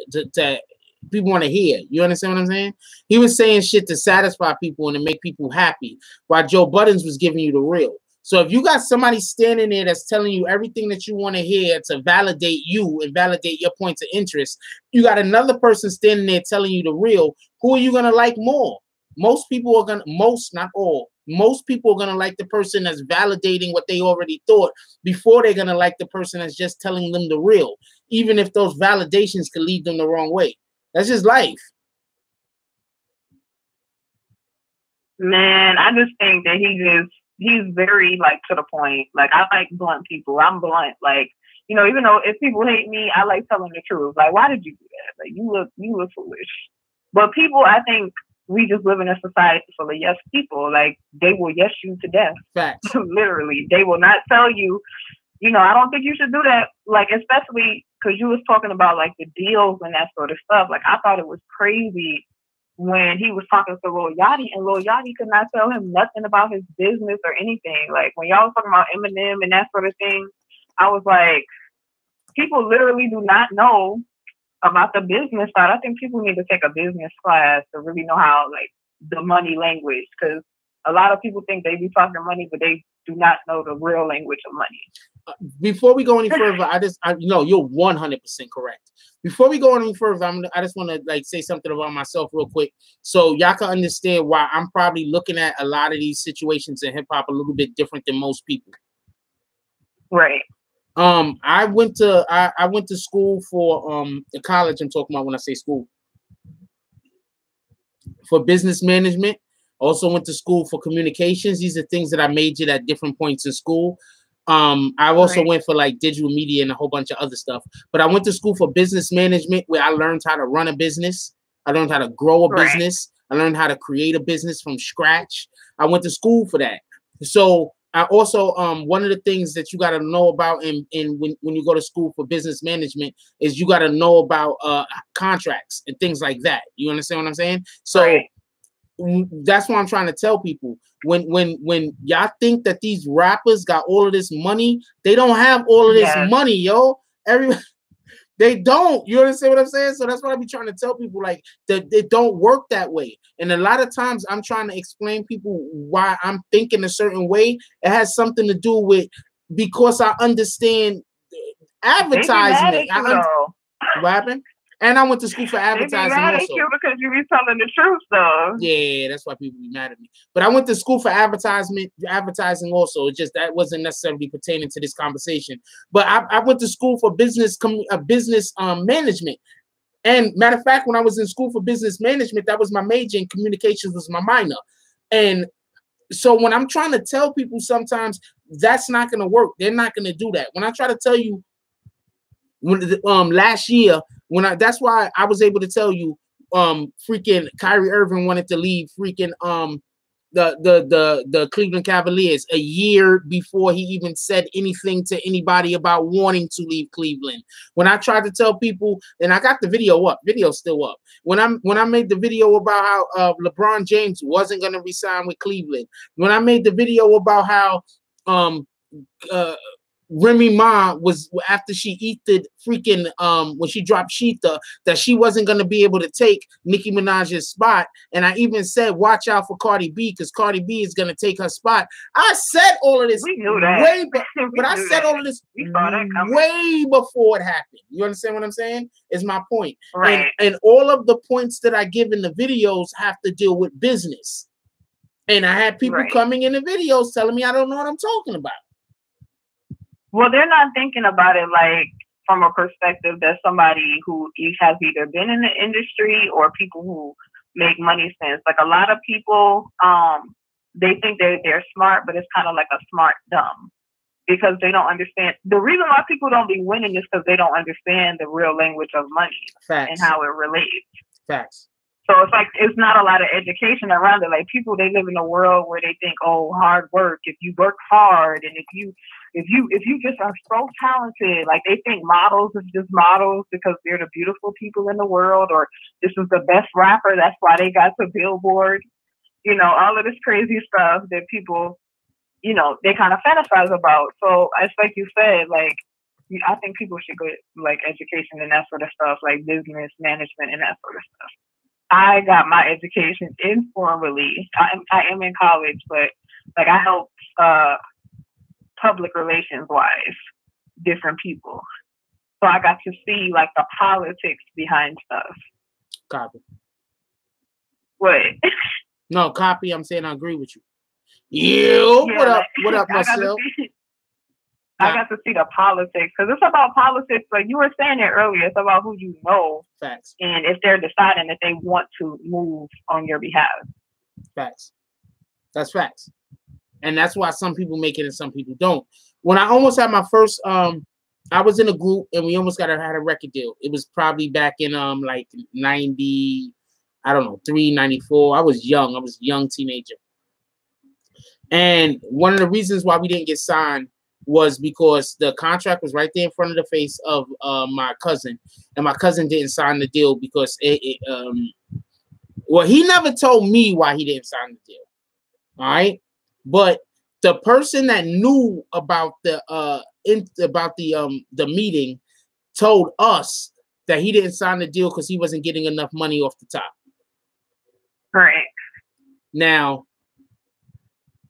people want to hear. You understand what I'm saying? He was saying shit to satisfy people and to make people happy, while Joe Buddens was giving you the real. So if you got somebody standing there that's telling you everything that you want to hear to validate you and validate your points of interest, you got another person standing there telling you the real, who are you going to like more? Most people are going to, not all, most people are going to like the person that's validating what they already thought before they're going to like the person that's just telling them the real, even if those validations could lead them the wrong way. That's just life. Man, I just think that he's very like to the point. Like I like blunt people. I'm blunt. Like, you know, even though if people hate me, I like telling the truth. Like, why did you do that? Like you look foolish. But people, I think we just live in a society full of yes people. Like they will yes you to death. Facts. Literally. They will not tell you, you know, I don't think you should do that. Like, especially because you was talking about like the deals and that sort of stuff. Like I thought it was crazy when he was talking to Lil Yachty, and Lil Yachty could not tell him nothing about his business or anything. Like when y'all was talking about Eminem and that sort of thing, I was like, people literally do not know about the business side. I think people need to take a business class to really know how, like, the money language, because a lot of people think they be talking money, but they do not know the real language of money. Before we go any further, no, you're 100% correct. Before we go any further, I just want to like say something about myself real quick, so y'all can understand why I'm probably looking at a lot of these situations in hip hop a little bit different than most people. Right. I went to school for the college. I'm talking about when I say school, for business management. Also went to school for communications. These are things that I majored at different points in school. I also went for like digital media and a whole bunch of other stuff. But I went to school for business management, where I learned how to run a business. I learned how to grow a business. I learned how to create a business from scratch. I went to school for that. So I also one of the things that you got to know about in when you go to school for business management is you got to know about contracts and things like that. You understand what I'm saying? So that's what I'm trying to tell people. When y'all think that these rappers got all of this money, they don't have all of this money, yo. They don't. You understand what I'm saying? So that's what I be trying to tell people, like, that it don't work that way. And a lot of times I'm trying to explain people why I'm thinking a certain way. It has something to do with, because I understand advertisement. What happened? And I went to school for advertising. They be mad at you because you be telling the truth, though. Yeah, that's why people be mad at me. But I went to school for advertising also. It's just that wasn't necessarily pertaining to this conversation. But I went to school for business management. And matter of fact, when I was in school for business management, that was my major, and communications was my minor. And so when I'm trying to tell people, sometimes that's not going to work. They're not going to do that. When I try to tell you, last year, that's why I was able to tell you, freaking Kyrie Irving wanted to leave freaking the Cleveland Cavaliers a year before he even said anything to anybody about wanting to leave Cleveland. When I tried to tell people, and I got the video's still up. When I made the video about how LeBron James wasn't gonna resign with Cleveland. When I made the video about how Remy Ma was, after she eated freaking when she dropped Sheetha, that she wasn't gonna be able to take Nicki Minaj's spot, and I even said, watch out for Cardi B, because Cardi B is gonna take her spot. I said all of this way, but I said all of this way before it happened. You understand what I'm saying? Is my point. Right. And all of the points that I give in the videos have to deal with business. And I had people coming in the videos telling me I don't know what I'm talking about. Well, they're not thinking about it like from a perspective that somebody who has either been in the industry or people who make money sense. Like a lot of people, they think they're smart, but it's kind of like a smart dumb, because they don't understand. The reason why people don't be winning is because they don't understand the real language of money. Facts. And how it relates. Facts. So it's like, it's not a lot of education around it. Like people, they live in a world where they think, oh, hard work. If you work hard, and if you just are so talented, like they think models is just models because they're the beautiful people in the world, or this is the best rapper, that's why they got to Billboard. You know, all of this crazy stuff that people, you know, they kind of fantasize about. So it's like you said, like, I think people should get like education and that sort of stuff, like business management and that sort of stuff. I got my education informally. I am in college, but like I helped public relations wise, different people. So I got to see like the politics behind stuff. Copy. What? No, copy. I'm saying I agree with you. Yo, Yeah, what up? like, What up, Marcel? I got to see the politics because it's about politics. Like you were saying it earlier, it's about who you know. Facts. And if they're deciding that they want to move on your behalf. Facts. That's facts. And that's why some people make it and some people don't. When I almost had my first, I was in a group and we almost had a record deal. It was probably back in like 90, I don't know, 94. I was young. I was a young teenager. And one of the reasons why we didn't get signed was because the contract was right there in front of the face of my cousin, and my cousin didn't sign the deal because well, he never told me why he didn't sign the deal. All right, but the person that knew about the meeting told us that he didn't sign the deal because he wasn't getting enough money off the top. Right. Now,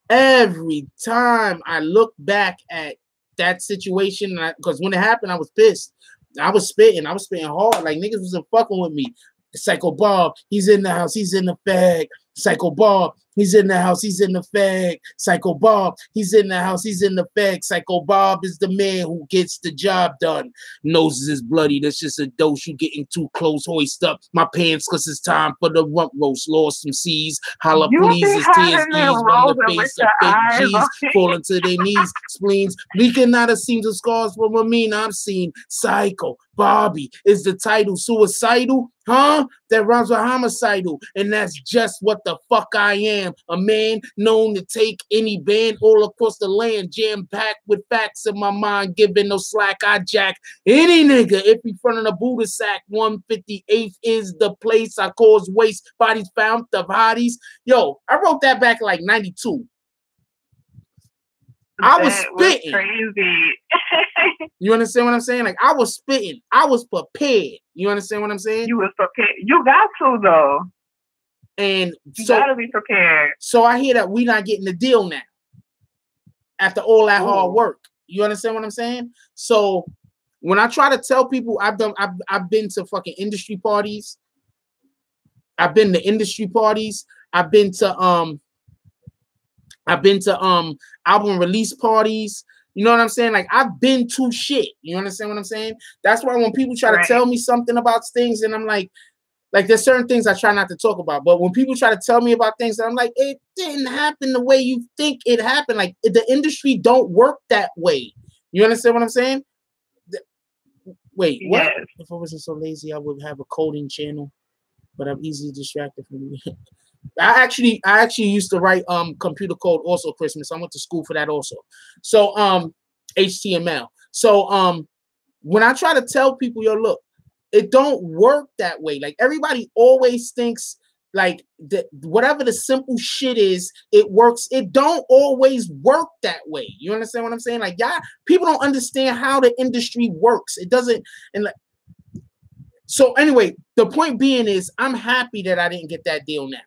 every time I look back at that situation, because when it happened, I was pissed. I was spitting hard. Like niggas wasn't fucking with me. Psycho Bob, he's in the house, he's in the fag. Psycho Bob, he's in the house, he's in the fag. Psycho Bob, he's in the house, he's in the fag. Psycho Bob is the man who gets the job done. Noses is bloody, that's just a dose. You getting too close, hoist up my pants cause it's time for the rump roast. Lost some C's, holla please, it's tears ease from the face of fake G's falling to their knees, spleens, leaking out of seams of scars from a mean I've seen. Psycho Bobby is the title, suicidal, huh? That rhymes with homicidal, and that's just what the fuck I am. A man known to take any band all across the land, jam-packed with facts in my mind, giving no slack. I jack any nigga if he front of the Buddha sack. 158th is the place. I cause waste, bodies found of hotties. Yo, I wrote that back like 92. I was spitting. Crazy. You understand what I'm saying? Like I was spitting. I was prepared. You understand what I'm saying? You was prepared. You got to though. And you gotta be prepared. So I hear that we not getting the deal now. After all that hard work. You understand what I'm saying? So when I try to tell people I've been to fucking industry parties. I've been to industry parties. I've been to album release parties. You know what I'm saying? Like I've been to shit. You understand what I'm saying? That's why when people try to tell me something about things, and I'm like there's certain things I try not to talk about. But when people try to tell me about things, I'm like, it didn't happen the way you think it happened. Like the industry don't work that way. You understand what I'm saying? Wait, what? Yes. If I wasn't so lazy, I would have a coding channel, but I'm easily distracted from it. I actually used to write computer code also, Christmas. I went to school for that also. So HTML. So when I try to tell people, yo, look, it don't work that way. Like everybody always thinks like that whatever the simple shit is, it works. It don't always work that way. You understand what I'm saying? Like, yeah, people don't understand how the industry works. It doesn't. And like, so anyway, the point being is I'm happy that I didn't get that deal now.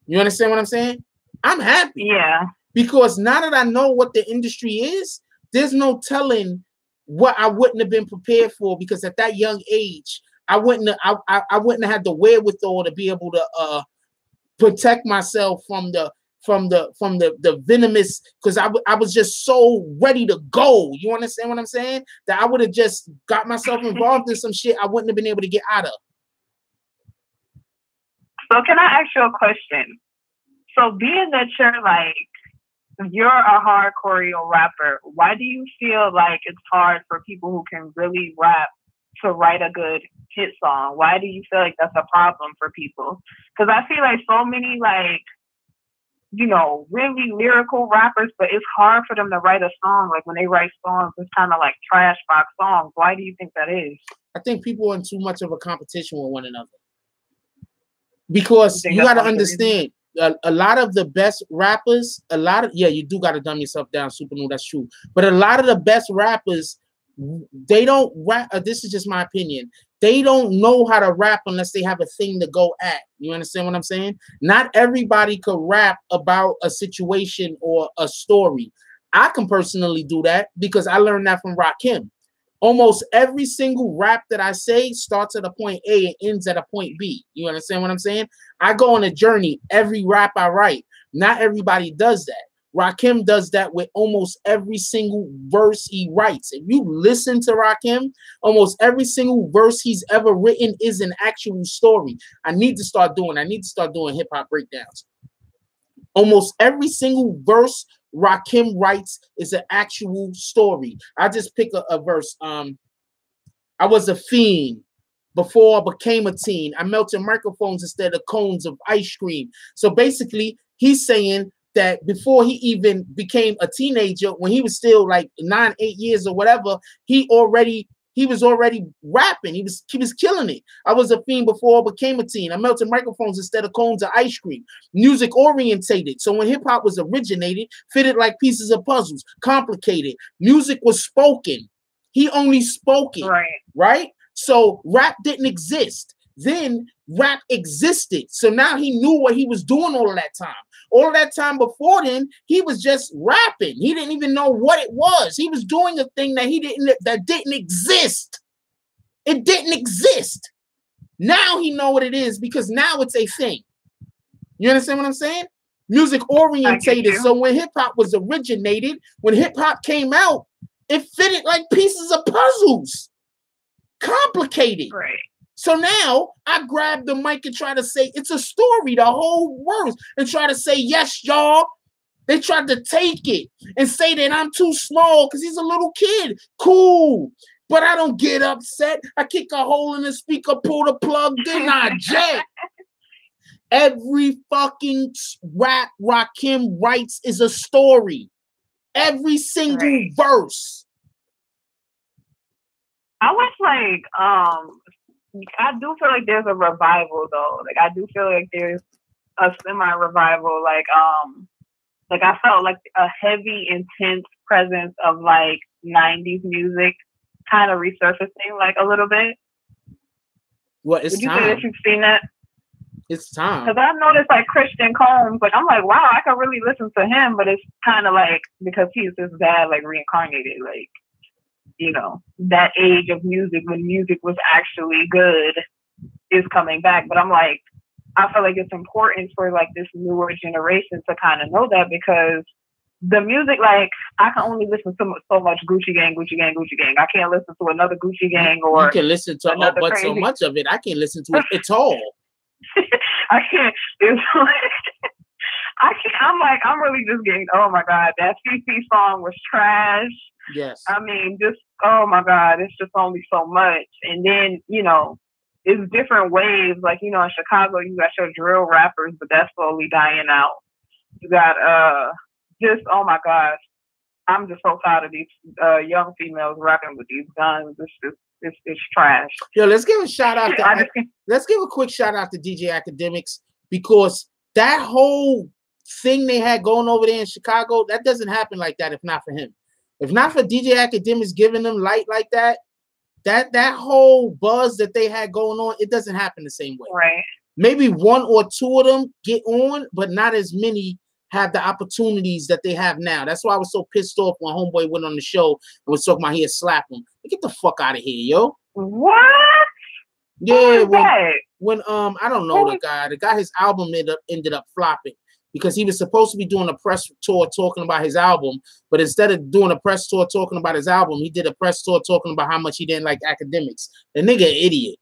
You understand what I'm saying? I'm happy. Yeah. Because now that I know what the industry is, there's no telling what I wouldn't have been prepared for, because at that young age, I wouldn't have had the wherewithal to be able to protect myself from the venomous, because I was just so ready to go. You understand what I'm saying? That I would have just got myself involved in some shit I wouldn't have been able to get out of. So can I ask you a question? So being that you're a hardcore rapper, why do you feel like it's hard for people who can really rap to write a good hit song? Why do you feel like that's a problem for people? Because I feel like so many really lyrical rappers, but it's hard for them to write a song. Like when they write songs, it's kind of like trash box songs. Why do you think that is? I think people are in too much of a competition with one another. Because you got to understand, a lot of the best rappers, you do got to dumb yourself down, Super New, that's true. But a lot of the best rappers, they don't rap. This is just my opinion. They don't know how to rap unless they have a thing to go at. You understand what I'm saying? Not everybody could rap about a situation or a story. I can personally do that because I learned that from Rakim. Almost every single rap that I say starts at a point A and ends at a point B. You understand what I'm saying? I go on a journey every rap I write. Not everybody does that. Rakim does that with almost every single verse he writes. If you listen to Rakim, almost every single verse he's ever written is an actual story. I need to start doing hip hop breakdowns. Almost every single verse Rakim writes is an actual story. I just pick a verse. I was a fiend before I became a teen. I melted microphones instead of cones of ice cream. So basically, he's saying that before he even became a teenager, when he was still like 9, 8 years or whatever, he was already rapping. He was killing it. I was a fiend before I became a teen. I melted microphones instead of cones of ice cream. Music orientated. So when hip hop was originated, fitted like pieces of puzzles, complicated. Music was spoken. He only spoke it. Right? So rap didn't exist. Then rap existed. So now he knew what he was doing all of that time. All of that time before then, he was just rapping. He didn't even know what it was. He was doing a thing that didn't exist. It didn't exist. Now he know what it is because now it's a thing. You understand what I'm saying? Music orientated. So when hip hop was originated, when hip hop came out, it fitted like pieces of puzzles. Complicated. Right. So now I grab the mic and try to say it's a story, the whole words, and try to say, yes, y'all. They tried to take it and say that I'm too small because he's a little kid. Cool. But I don't get upset. I kick a hole in the speaker, pull the plug, then I jet. Every fucking rap Rakim writes is a story. Every single verse. I was like, I do feel like there's a revival though. Like I do feel like there's a semi-revival. Like I felt like a heavy, intense presence of like 90s music kind of resurfacing like a little bit. Well, it's Would you time. say that you've seen that? It's time. Because I've noticed like Christian Combs, like I'm like, wow, I can really listen to him, but it's kind of like because he's this dad like reincarnated, like, you know, that age of music when music was actually good is coming back. But I'm like, I feel like it's important for like this newer generation to kind of know that because the music, like I can only listen to so much Gucci Gang, Gucci Gang, Gucci Gang. I can't listen to another Gucci Gang or you can listen to but so much of it, I can't listen to it at all. I can't. I can't. I'm like, I'm really just getting. Oh my god, that CC song was trash. Yes. I mean, just oh my god, it's just only so much. And then you know, it's different waves. Like you know, in Chicago, you got your drill rappers, but that's slowly dying out. You got just oh my gosh, I'm just so tired of these young females rapping with these guns. It's trash. Yo, let's give a shout out to let's give a quick shout out to DJ Academics because that whole thing they had going over there in Chicago, that doesn't happen like that if not for him. If not for DJ Academics giving them light like that, that whole buzz that they had going on, it doesn't happen the same way. Right. Maybe one or two of them get on, but not as many have the opportunities that they have now. That's why I was so pissed off when Homeboy went on the show and was talking about he had slapped him. Get the fuck out of here, yo. What? Yeah, when I don't know the guy, his album ended up flopping because he was supposed to be doing a press tour talking about his album, but instead of doing a press tour talking about his album, he did a press tour talking about how much he didn't like Academics. The nigga an idiot.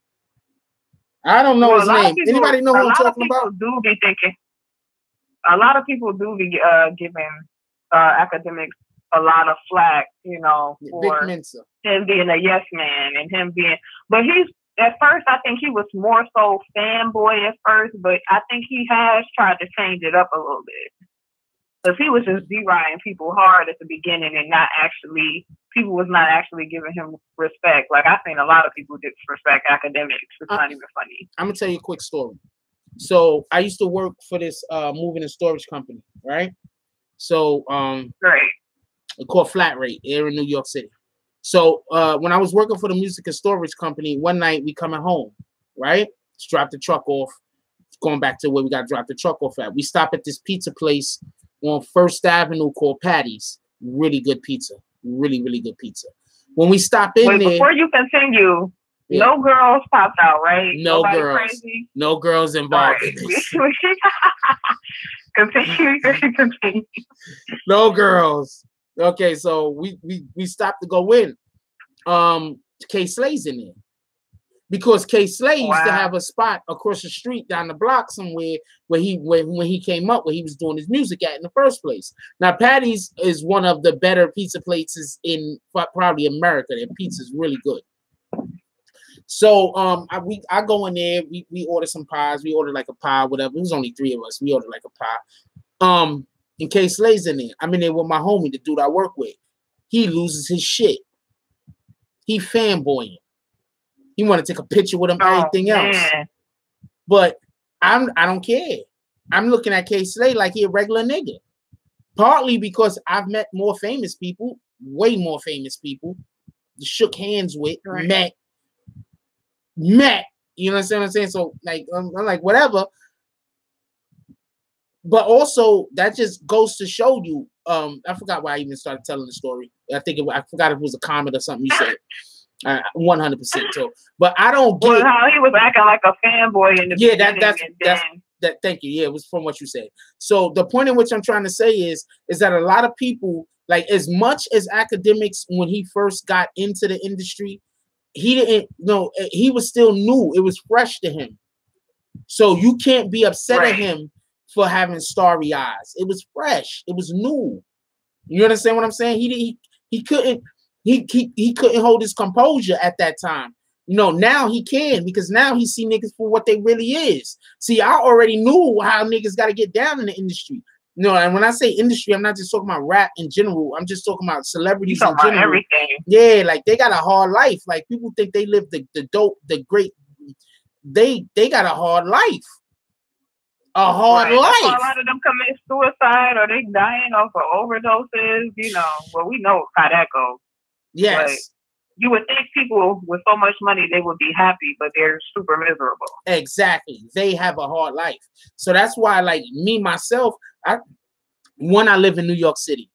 I don't know his name. Anybody know who I'm talking about? Do be thinking. A lot of people do be giving Academics a lot of flack, you know, for him being a yes man and him being, but he's, at first, I think he was more so fanboy at first, but I think he has tried to change it up a little bit. Because he was just deriding people hard at the beginning and people was not actually giving him respect. Like, I think a lot of people disrespect Academics. It's not even funny. I'm going to tell you a quick story. So I used to work for this moving and storage company, right? So called Flat Rate here in New York City. So when I was working for the music and storage company, one night we coming home, right? Let's drop the truck off. Going back to where we got to drop the truck off at. We stop at this pizza place on First Avenue called Patty's. Really good pizza. Really, really good pizza. When we stop in there, before you continue, no girls popped out, right? No Nobody girls. Crazy? No girls involved in this. Continue. No girls. Okay, so we stopped to go in. K Slay's in there. Because K Slay used to have a spot across the street down the block somewhere where when he came up, where he was doing his music at in the first place. Now, Patty's is one of the better pizza places in probably America. Their pizza's really good. So I go in there, we order some pies, we ordered like a pie, whatever. It was only 3 of us. We ordered like a pie. And K Slay's in there. I'm in there with my homie, the dude I work with. He loses his shit. He fanboying. He want to take a picture with him, everything else. But I don't care. I'm looking at K Slay like he a regular nigga. Partly because I've met more famous people, way more famous people, shook hands with, met. You understand what I'm saying? So like I'm like whatever. But also that just goes to show you. I forgot why I even started telling the story. I forgot if it was a comment or something you said. 100% so, but I don't get how he was acting like a fanboy in the beginning. That. Thank you. Yeah, it was from what you said. So the point in which I'm trying to say is that a lot of people, like as much as academics, when he first got into the industry, he didn't know, he was still new. It was fresh to him. So you can't be upset at him for having starry eyes. It was fresh. It was new. You understand what I'm saying? He couldn't hold his composure at that time. You know, now he can, because now he see niggas for what they really is. See, I already knew how niggas got to get down in the industry. You know, and when I say industry, I'm not just talking about rap in general. I'm just talking about celebrities in general. Everything. Yeah, like they got a hard life. Like people think they live the dope, the great. They got a hard life. A hard life. A lot of them commit suicide or they dying off of overdoses. You know, well, we know how that goes. Yes. But you would think people with so much money, they would be happy, but they're super miserable. Exactly. They have a hard life. So that's why, like me, myself, I live in New York City.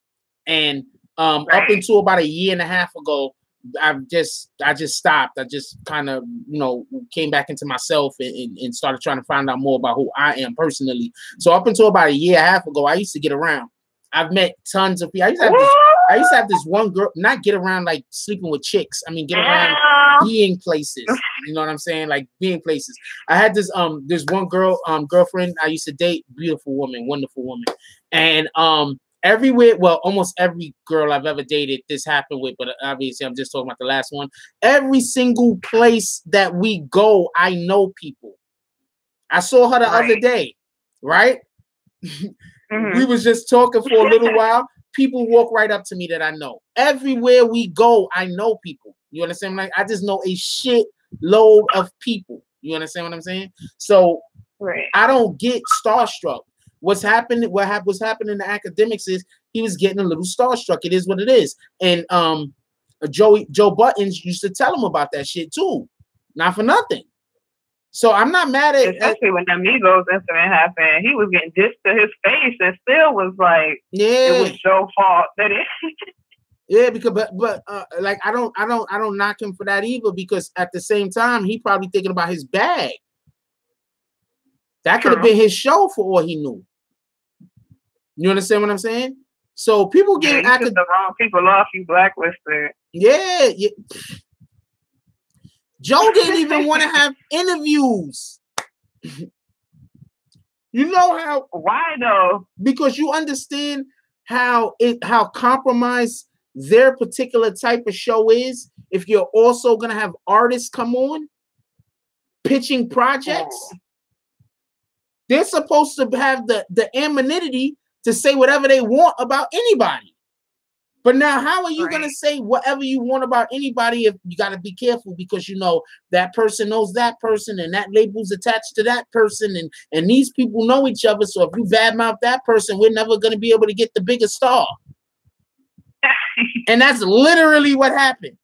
And up until about a year and a half ago, I just stopped. I just kind of, you know, came back into myself and started trying to find out more about who I am personally. So up until about a year and a half ago, I used to get around. I've met tons of people. I used to have this one girl, not get around like sleeping with chicks. I mean, get around being places. You know what I'm saying? Like being places. I had this one girl, girlfriend I used to date, beautiful woman, wonderful woman. And everywhere, well, almost every girl I've ever dated, this happened with, but obviously I'm just talking about the last one. Every single place that we go, I know people. I saw her the other day, right? We was just talking for a little while. People walk right up to me that I know. Everywhere we go, I know people. You understand? Like I just know a shit load of people. You understand what I'm saying? So I don't get starstruck. What's happening in the academics is he was getting a little starstruck. It is what it is. And Joe Buttons used to tell him about that shit too. Not for nothing. So I'm not mad at, especially when the Migos incident happened. He was getting dissed to his face and still was like, it was Joe's fault that it. Yeah, because but like I don't knock him for that either, because at the same time he probably thinking about his bag. That could have been his show for all he knew. You understand what I'm saying? So people get the wrong people off, you blacklisted. Yeah. Joe didn't even want to have interviews. You know how? Why though? Because you understand how compromised their particular type of show is. If you're also gonna have artists come on pitching projects, they're supposed to have the anonymity to say whatever they want about anybody. But now, how are you going to say whatever you want about anybody if you got to be careful, because you know that person knows that person and that label's attached to that person and these people know each other. So if you badmouth that person, we're never going to be able to get the biggest star. And that's literally what happened.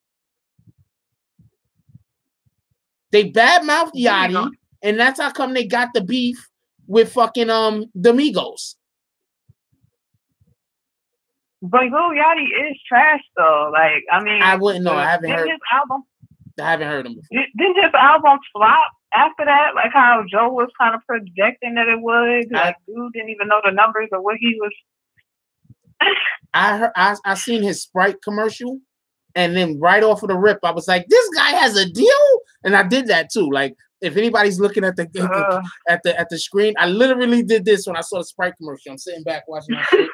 They badmouthed Yachty, and that's how come they got the beef with fucking the Migos. But Lil Yachty is trash though. Like, I mean, I wouldn't know. I haven't didn't heard. his album, I haven't heard him before. didn't his album flop after that? Like how Joe was kind of projecting that it would. Like, dude didn't even know the numbers of what he was. I heard. I seen his Sprite commercial, and then right off of the rip, I was like, "This guy has a deal," and I did that too. Like, if anybody's looking at the screen, I literally did this when I saw the Sprite commercial. I'm sitting back watching that shit.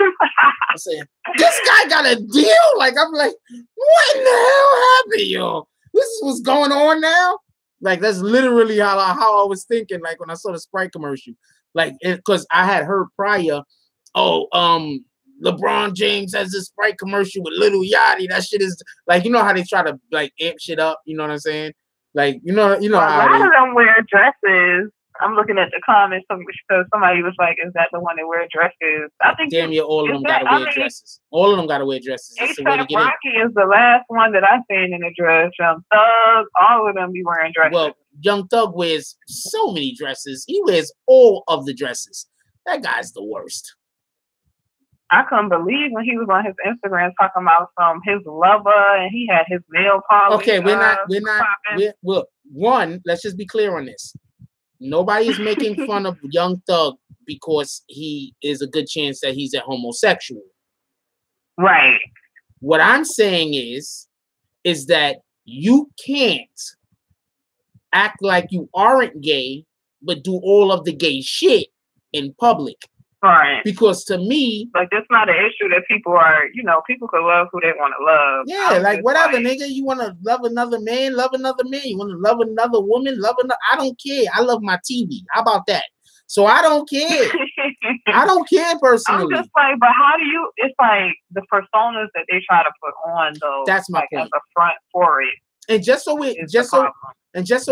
I'm saying, "This guy got a deal." Like, I'm like, "What in the hell happened, yo? This is what's going on now." Like, that's literally how I was thinking. Like when I saw the Sprite commercial, like, because I had heard prior, LeBron James has this Sprite commercial with Lil Yachty. That shit is like, you know how they try to like amp shit up. You know what I'm saying? Like, you know well, how a lot of them wear dresses. I'm looking at the comments because somebody was like, "Is that the one that wears dresses?" I think damn near all of them gotta wear dresses. All of them gotta wear dresses. A$AP Rocky is the last one that I've seen in a dress. Young Thug, all of them be wearing dresses. Well, Young Thug wears so many dresses. He wears all of the dresses. That guy's the worst. I couldn't believe when he was on his Instagram talking about his lover and he had his nail polish. Okay, look, one, let's just be clear on this. Nobody is making fun of Young Thug because he is a good chance that he's a homosexual. Right. What I'm saying is that you can't act like you aren't gay, but do all of the gay shit in public. Right. Because to me, like, that's not an issue that people are, people could love who they want to love. Yeah, like whatever, nigga. You want to love another man, love another man. You want to love another woman, love another. I don't care. I love my TV. How about that? So I don't care. I don't care personally. I'm just like, but how do you? It's like the personas that they try to put on, though. That's my point. As a front for it. And just so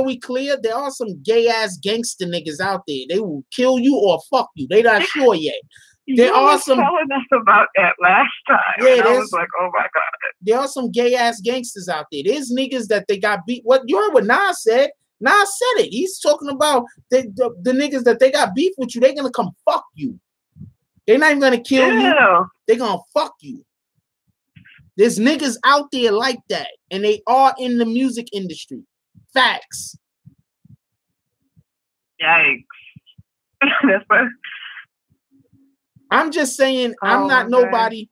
we clear, there are some gay ass gangster niggas out there. They will kill you or fuck you. They not sure yet. There are some telling us about that last time. Yeah, I was like, oh my god. There are some gay ass gangsters out there. There's niggas that they got beat. What you heard what Nas said? Nas said it. He's talking about the niggas that they got beef with you. They're gonna come fuck you. They're not even gonna kill you. They're gonna fuck you. There's niggas out there like that, and they are in the music industry. Facts. Yikes. That's what... I'm just saying, I'm not nobody.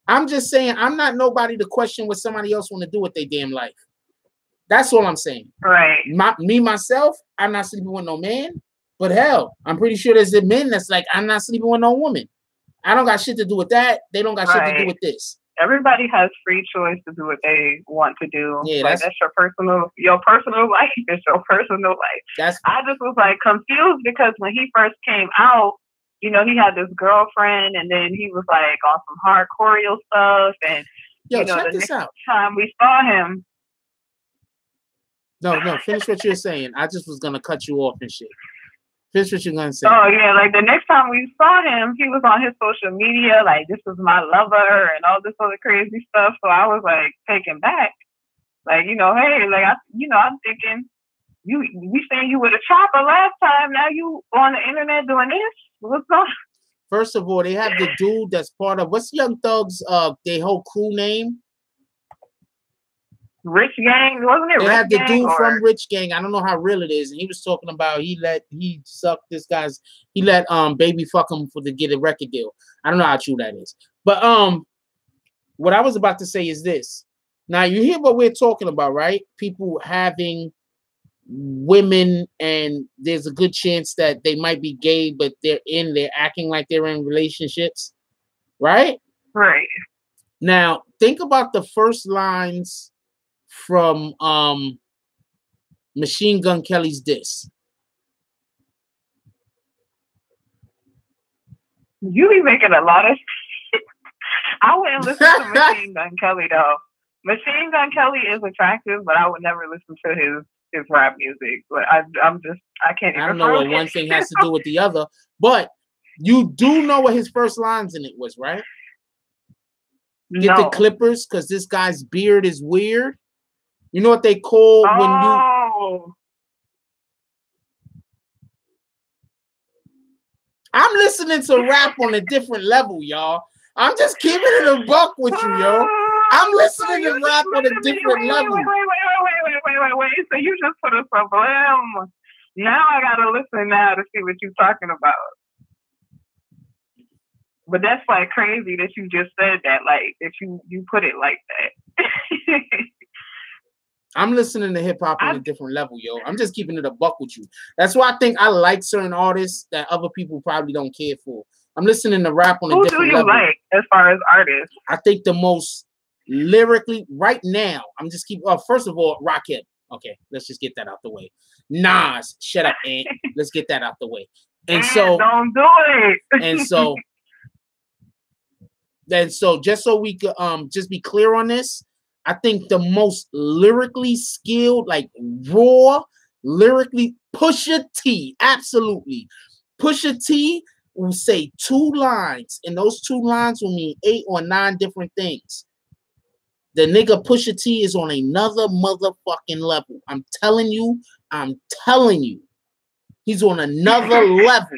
I'm just saying, I'm not nobody to question what somebody else want to do with their damn life. That's all I'm saying. Right. Myself, I'm not sleeping with no man. But hell, I'm pretty sure there's the men that's like, I'm not sleeping with no woman. I don't got shit to do with that. They don't got shit to do with this. Everybody has free choice to do what they want to do. Yeah, like, that's your personal life. It's your personal life. I just was like confused because when he first came out, he had this girlfriend, and then he was like on some hardcore stuff. And check this out. Time we saw him. No, finish what you're saying. I just was gonna cut you off and shit. Finish what you're gonna say. Oh yeah, like the next time we saw him, he was on his social media, like, this is my lover and all this other crazy stuff. So I was like taken back. Like, hey, like I'm thinking we seen you with a chopper last time. Now you on the internet doing this? What's going on? First of all, they have the dude that's part of what's Young Thug's their whole crew name? Rich Gang, wasn't it? They Rich had the Gang dude from Rich Gang. I don't know how real it is, and he was talking about he let baby fuck him to get a record deal. I don't know how true that is, but what I was about to say is this. Now you hear what we're talking about, right? People having women, and there's a good chance that they might be gay, but they're acting like they're in relationships, right? Right. Now think about the first lines from Machine Gun Kelly's diss. You be making a lot of I wouldn't listen to Machine Gun Kelly though. Machine Gun Kelly is attractive, but I would never listen to his rap music. But I can't even. I don't know what one thing has to do with the other, but you do know what his first lines in it was, right? Get the Clippers, because this guy's beard is weird. You know what they call when you... I'm listening to rap on a different level, y'all. I'm just keeping it a buck with you, yo. I'm listening to rap on a different level. Wait. So you just put us a blam. Now I gotta listen now to see what you're talking about. But that's like crazy that you just said that, like that you put it like that. I'm listening to hip hop on a different level, yo. I'm just keeping it a buck with you. That's why I think I like certain artists that other people probably don't care for. I'm listening to rap on a different level. Who do you like as far as artists? I think the most lyrically right now, I'm just keep. First of all, Rakim. Okay, let's just get that out the way. Nas, shut up, Ant. Let's get that out the way. And so don't do it. and so just so we could just be clear on this, I think the most lyrically skilled, like raw, lyrically, Pusha T. Absolutely. Pusha T will say 2 lines, and those 2 lines will mean 8 or 9 different things. The nigga Pusha T is on another motherfucking level. I'm telling you. He's on another level.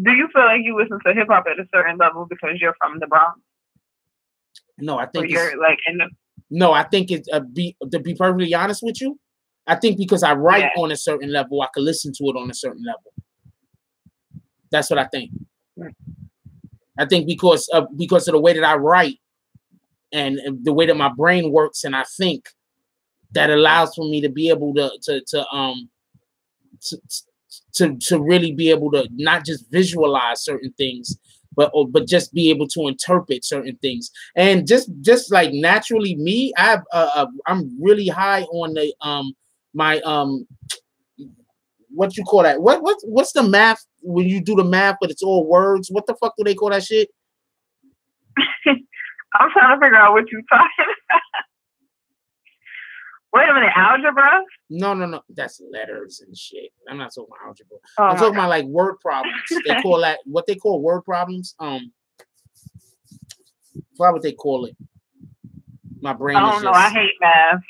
Do you feel like you listen to hip hop at a certain level because you're from the Bronx? No, I think you're like in the. No, I think it's to be perfectly honest with you. I think because I write on a certain level, I can listen to it on a certain level. That's what I think. I think because of the way that I write and the way that my brain works and I think, that allows for me to be able to really be able to not just visualize certain things, but just be able to interpret certain things. And just like naturally me, I'm really high on the my what you call that? What's the math when you do the math, but it's all words? What the fuck do they call that shit? I'm trying to figure out what you're talking about. Wait a minute, algebra? No. That's letters and shit. I'm not talking about algebra. I'm talking about like word problems. They call that what they call word problems. What would they call it? My brain. I don't know. I hate math.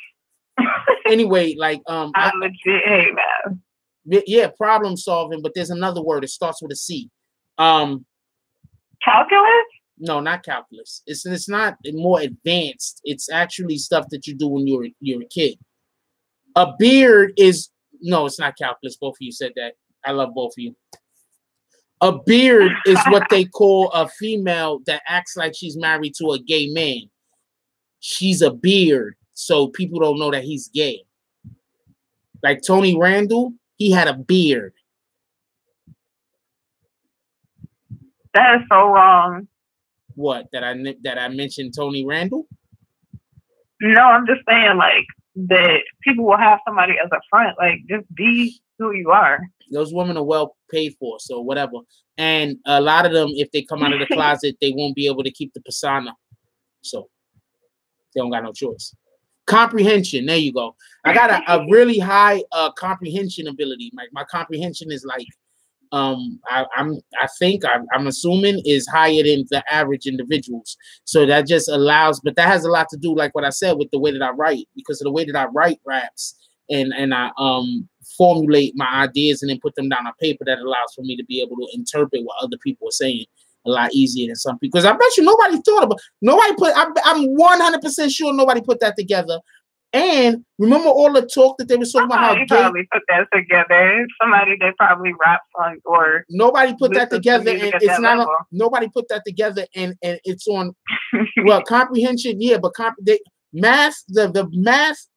Anyway, like I legit hate math. Yeah, problem solving. But there's another word. It starts with a C. Calculus? No, not calculus. It's not more advanced. It's actually stuff that you do when you're a kid. A beard is no, it's not calculus. Both of you said that. I love both of you. A beard is what they call a female that acts like she's married to a gay man. She's a beard, so people don't know that he's gay. Like Tony Randall, he had a beard. That is so wrong. What, that I mentioned Tony Randall? No, I'm just saying like that people will have somebody as a front. Like just be who you are. Those women are well paid for, so whatever. And a lot of them, if they come out of the closet, they won't be able to keep the persona. So they don't got no choice. Comprehension. There you go. I got a really high comprehension ability. My comprehension is like I'm assuming is higher than the average individuals. So that just allows, but that has a lot to do, like what I said, with the way that I write, because of the way that I write raps and I formulate my ideas and then put them down on paper. That allows for me to be able to interpret what other people are saying a lot easier than some people. Because I bet you I'm 100% sure nobody put that together. And remember all the talk that they were talking about how gay probably put that together. Somebody that probably raps on or nobody put that together, and it's not nobody put that together, and it's on well comprehension, yeah, but math, the math.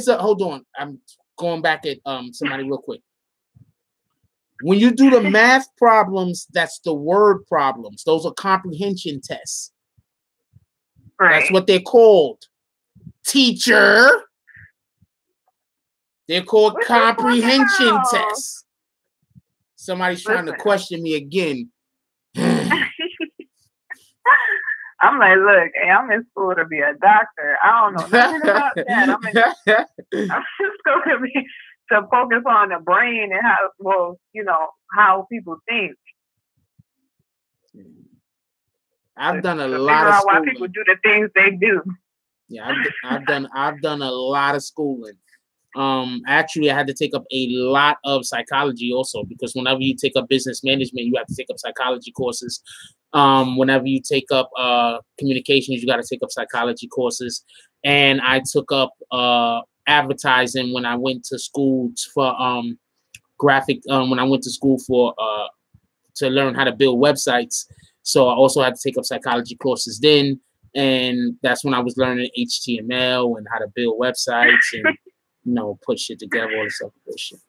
Hold on, I'm going back at somebody real quick. When you do the math problems, that's the word problems. Those are comprehension tests. Right. That's what they're called. Teacher. They're called comprehension tests. Somebody's trying to question me again. I'm like, look, hey, I'm in school to be a doctor. I don't know nothing about that. I'm just going to be to focus on the brain and how people think. I've done a lot of schooling. Why people do the things they do. Yeah, I've done a lot of schooling. Actually, I had to take up a lot of psychology also because whenever you take up business management, you have to take up psychology courses. Whenever you take up communications, you got to take up psychology courses. And I took up advertising when I went to school for graphic. When I went to school for to learn how to build websites, so I also had to take up psychology courses then. And that's when I was learning HTML and how to build websites and put shit together, all this other bullshit.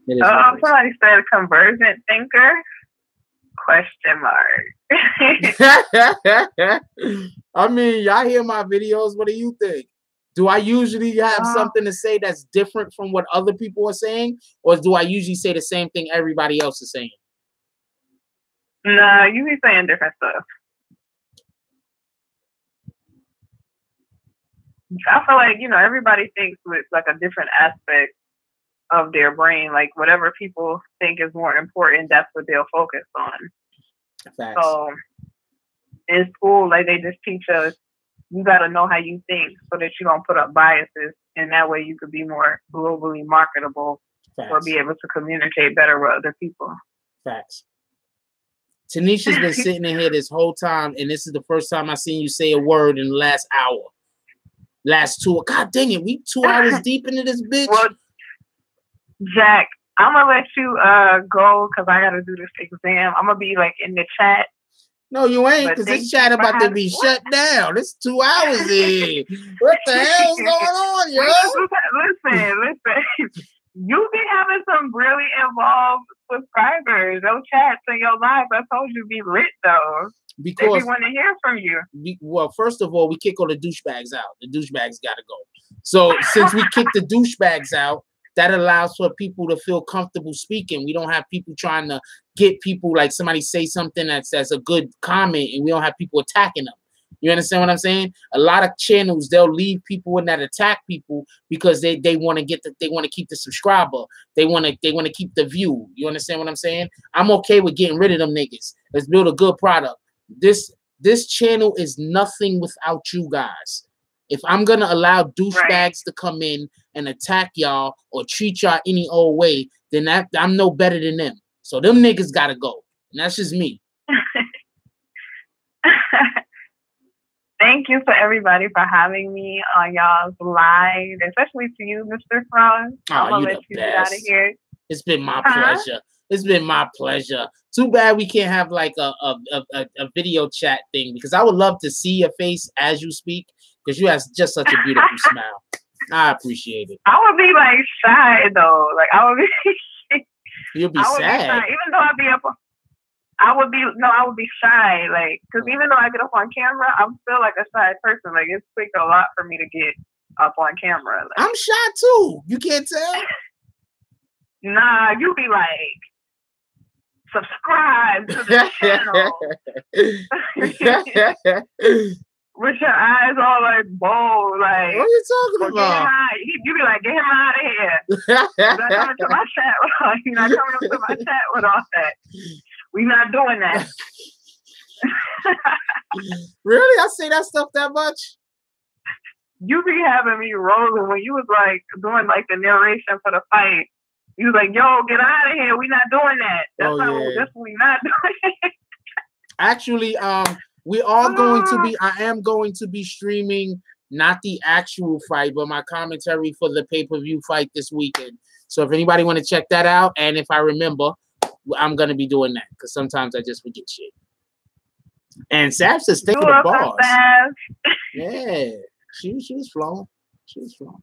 Somebody said convergent thinker? Question mark. I mean, y'all hear my videos. What do you think? Do I usually have something to say that's different from what other people are saying? Or do I usually say the same thing everybody else is saying? No, you be saying different stuff. I feel like, everybody thinks with like a different aspect of their brain. Like whatever people think is more important, that's what they'll focus on. Facts. So in school, like they just teach us, you got to know how you think so that you don't put up biases. And that way you could be more globally marketable. Facts. Or be able to communicate better with other people. Facts. Tanisha's been sitting in here this whole time, and this is the first time I seen you say a word in the last hour. Last 2. God dang it, we 2 hours deep into this bitch. Well, Jack, I'm gonna let you go because I gotta do this exam. I'm gonna be like in the chat. No, you ain't, because this chat about to be shut down. It's 2 hours in. What the hell's going on, yo? Listen. You be having some really involved subscribers. Those chats and your lives, I told you, be lit though. Because they want to hear from you. Well, first of all, we kick all the douchebags out. The douchebags got to go. So since we kick the douchebags out, that allows for people to feel comfortable speaking. We don't have people trying to get people, like somebody say something that's a good comment, and we don't have people attacking them. You understand what I'm saying? A lot of channels, they'll leave people in that attack people because they want to keep the subscriber. They want to keep the view. You understand what I'm saying? I'm okay with getting rid of them niggas. Let's build a good product. This channel is nothing without you guys. If I'm gonna allow douchebags to come in and attack y'all or treat y'all any old way, then I'm no better than them. So them niggas gotta go. And that's just me. Thank you for everybody for having me on y'all's live, especially to you, Mr. Franz. I'm gonna let you get out of here. It's been my pleasure. It's been my pleasure. Too bad we can't have like a video chat thing, because I would love to see your face as you speak, because you have just such a beautiful smile. I appreciate it. I would be like shy though. Like I would be. You'll be sad. Even though I'd be up. I would be shy. Like, because even though I get up on camera, I'm still like a shy person. Like it's quick a lot for me to get up on camera. Like, I'm shy too. You can't tell. Nah, you be like, subscribe to the channel. With your eyes all like bold, like what are you talking about? You be like, get him out of here. You're not coming to my chat. You're not coming to my chat with all that. We're not doing that. Really? I say that stuff that much? You be having me rolling when you was like doing like the narration for the fight. You was like, yo, get out of here. We're not doing that. That's that's what we're not doing. Actually, we are going to be, I am going to be streaming not the actual fight, but my commentary for the pay-per-view fight this weekend. So if anybody want to check that out, and if I remember, I'm going to be doing that, because sometimes I just forget shit. And Sav says, stay for the bars. Yeah, she was flowing. She was flowing.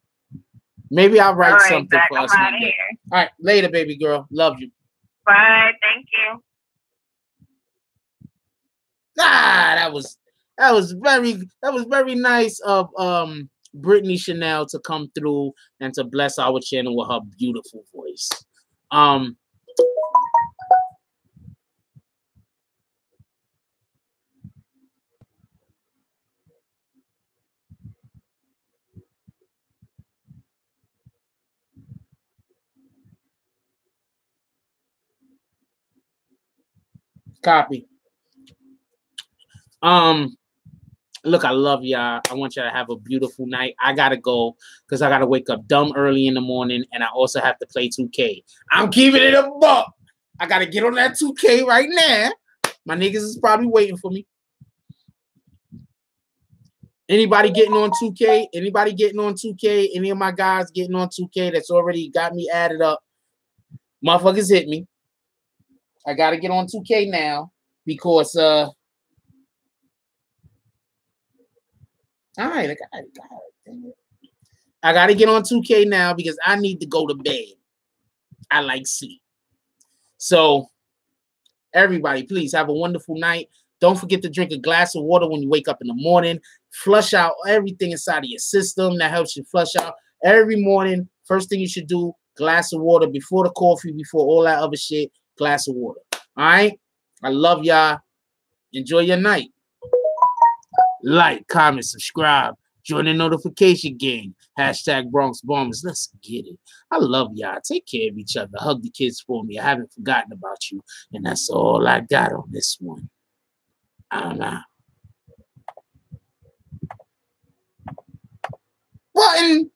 Maybe I'll write something for us. All right, later, baby girl. Love you. Bye. Thank you. That was very nice of Brittany Chanel to come through and to bless our channel with her beautiful voice. Copy. Look, I love y'all. I want y'all to have a beautiful night. I gotta go because I gotta wake up dumb early in the morning, and I also have to play 2K. I'm keeping it a buck. I gotta get on that 2K right now. My niggas is probably waiting for me. Anybody getting on 2K? Anybody getting on 2K? Any of my guys getting on 2K that's already got me added up? Motherfuckers hit me. I gotta get on 2K now because all right, I gotta get on 2K now because I need to go to bed. I like sleep. So everybody, please have a wonderful night. Don't forget to drink a glass of water when you wake up in the morning. Flush out everything inside of your system that helps you flush out every morning. First thing you should do, glass of water before the coffee, before all that other shit, glass of water. All right? I love y'all. Enjoy your night. Like, comment, subscribe. Join the notification gang. Hashtag Bronx Bombers. Let's get it. I love y'all. Take care of each other. Hug the kids for me. I haven't forgotten about you. And that's all I got on this one. I'm out. Button.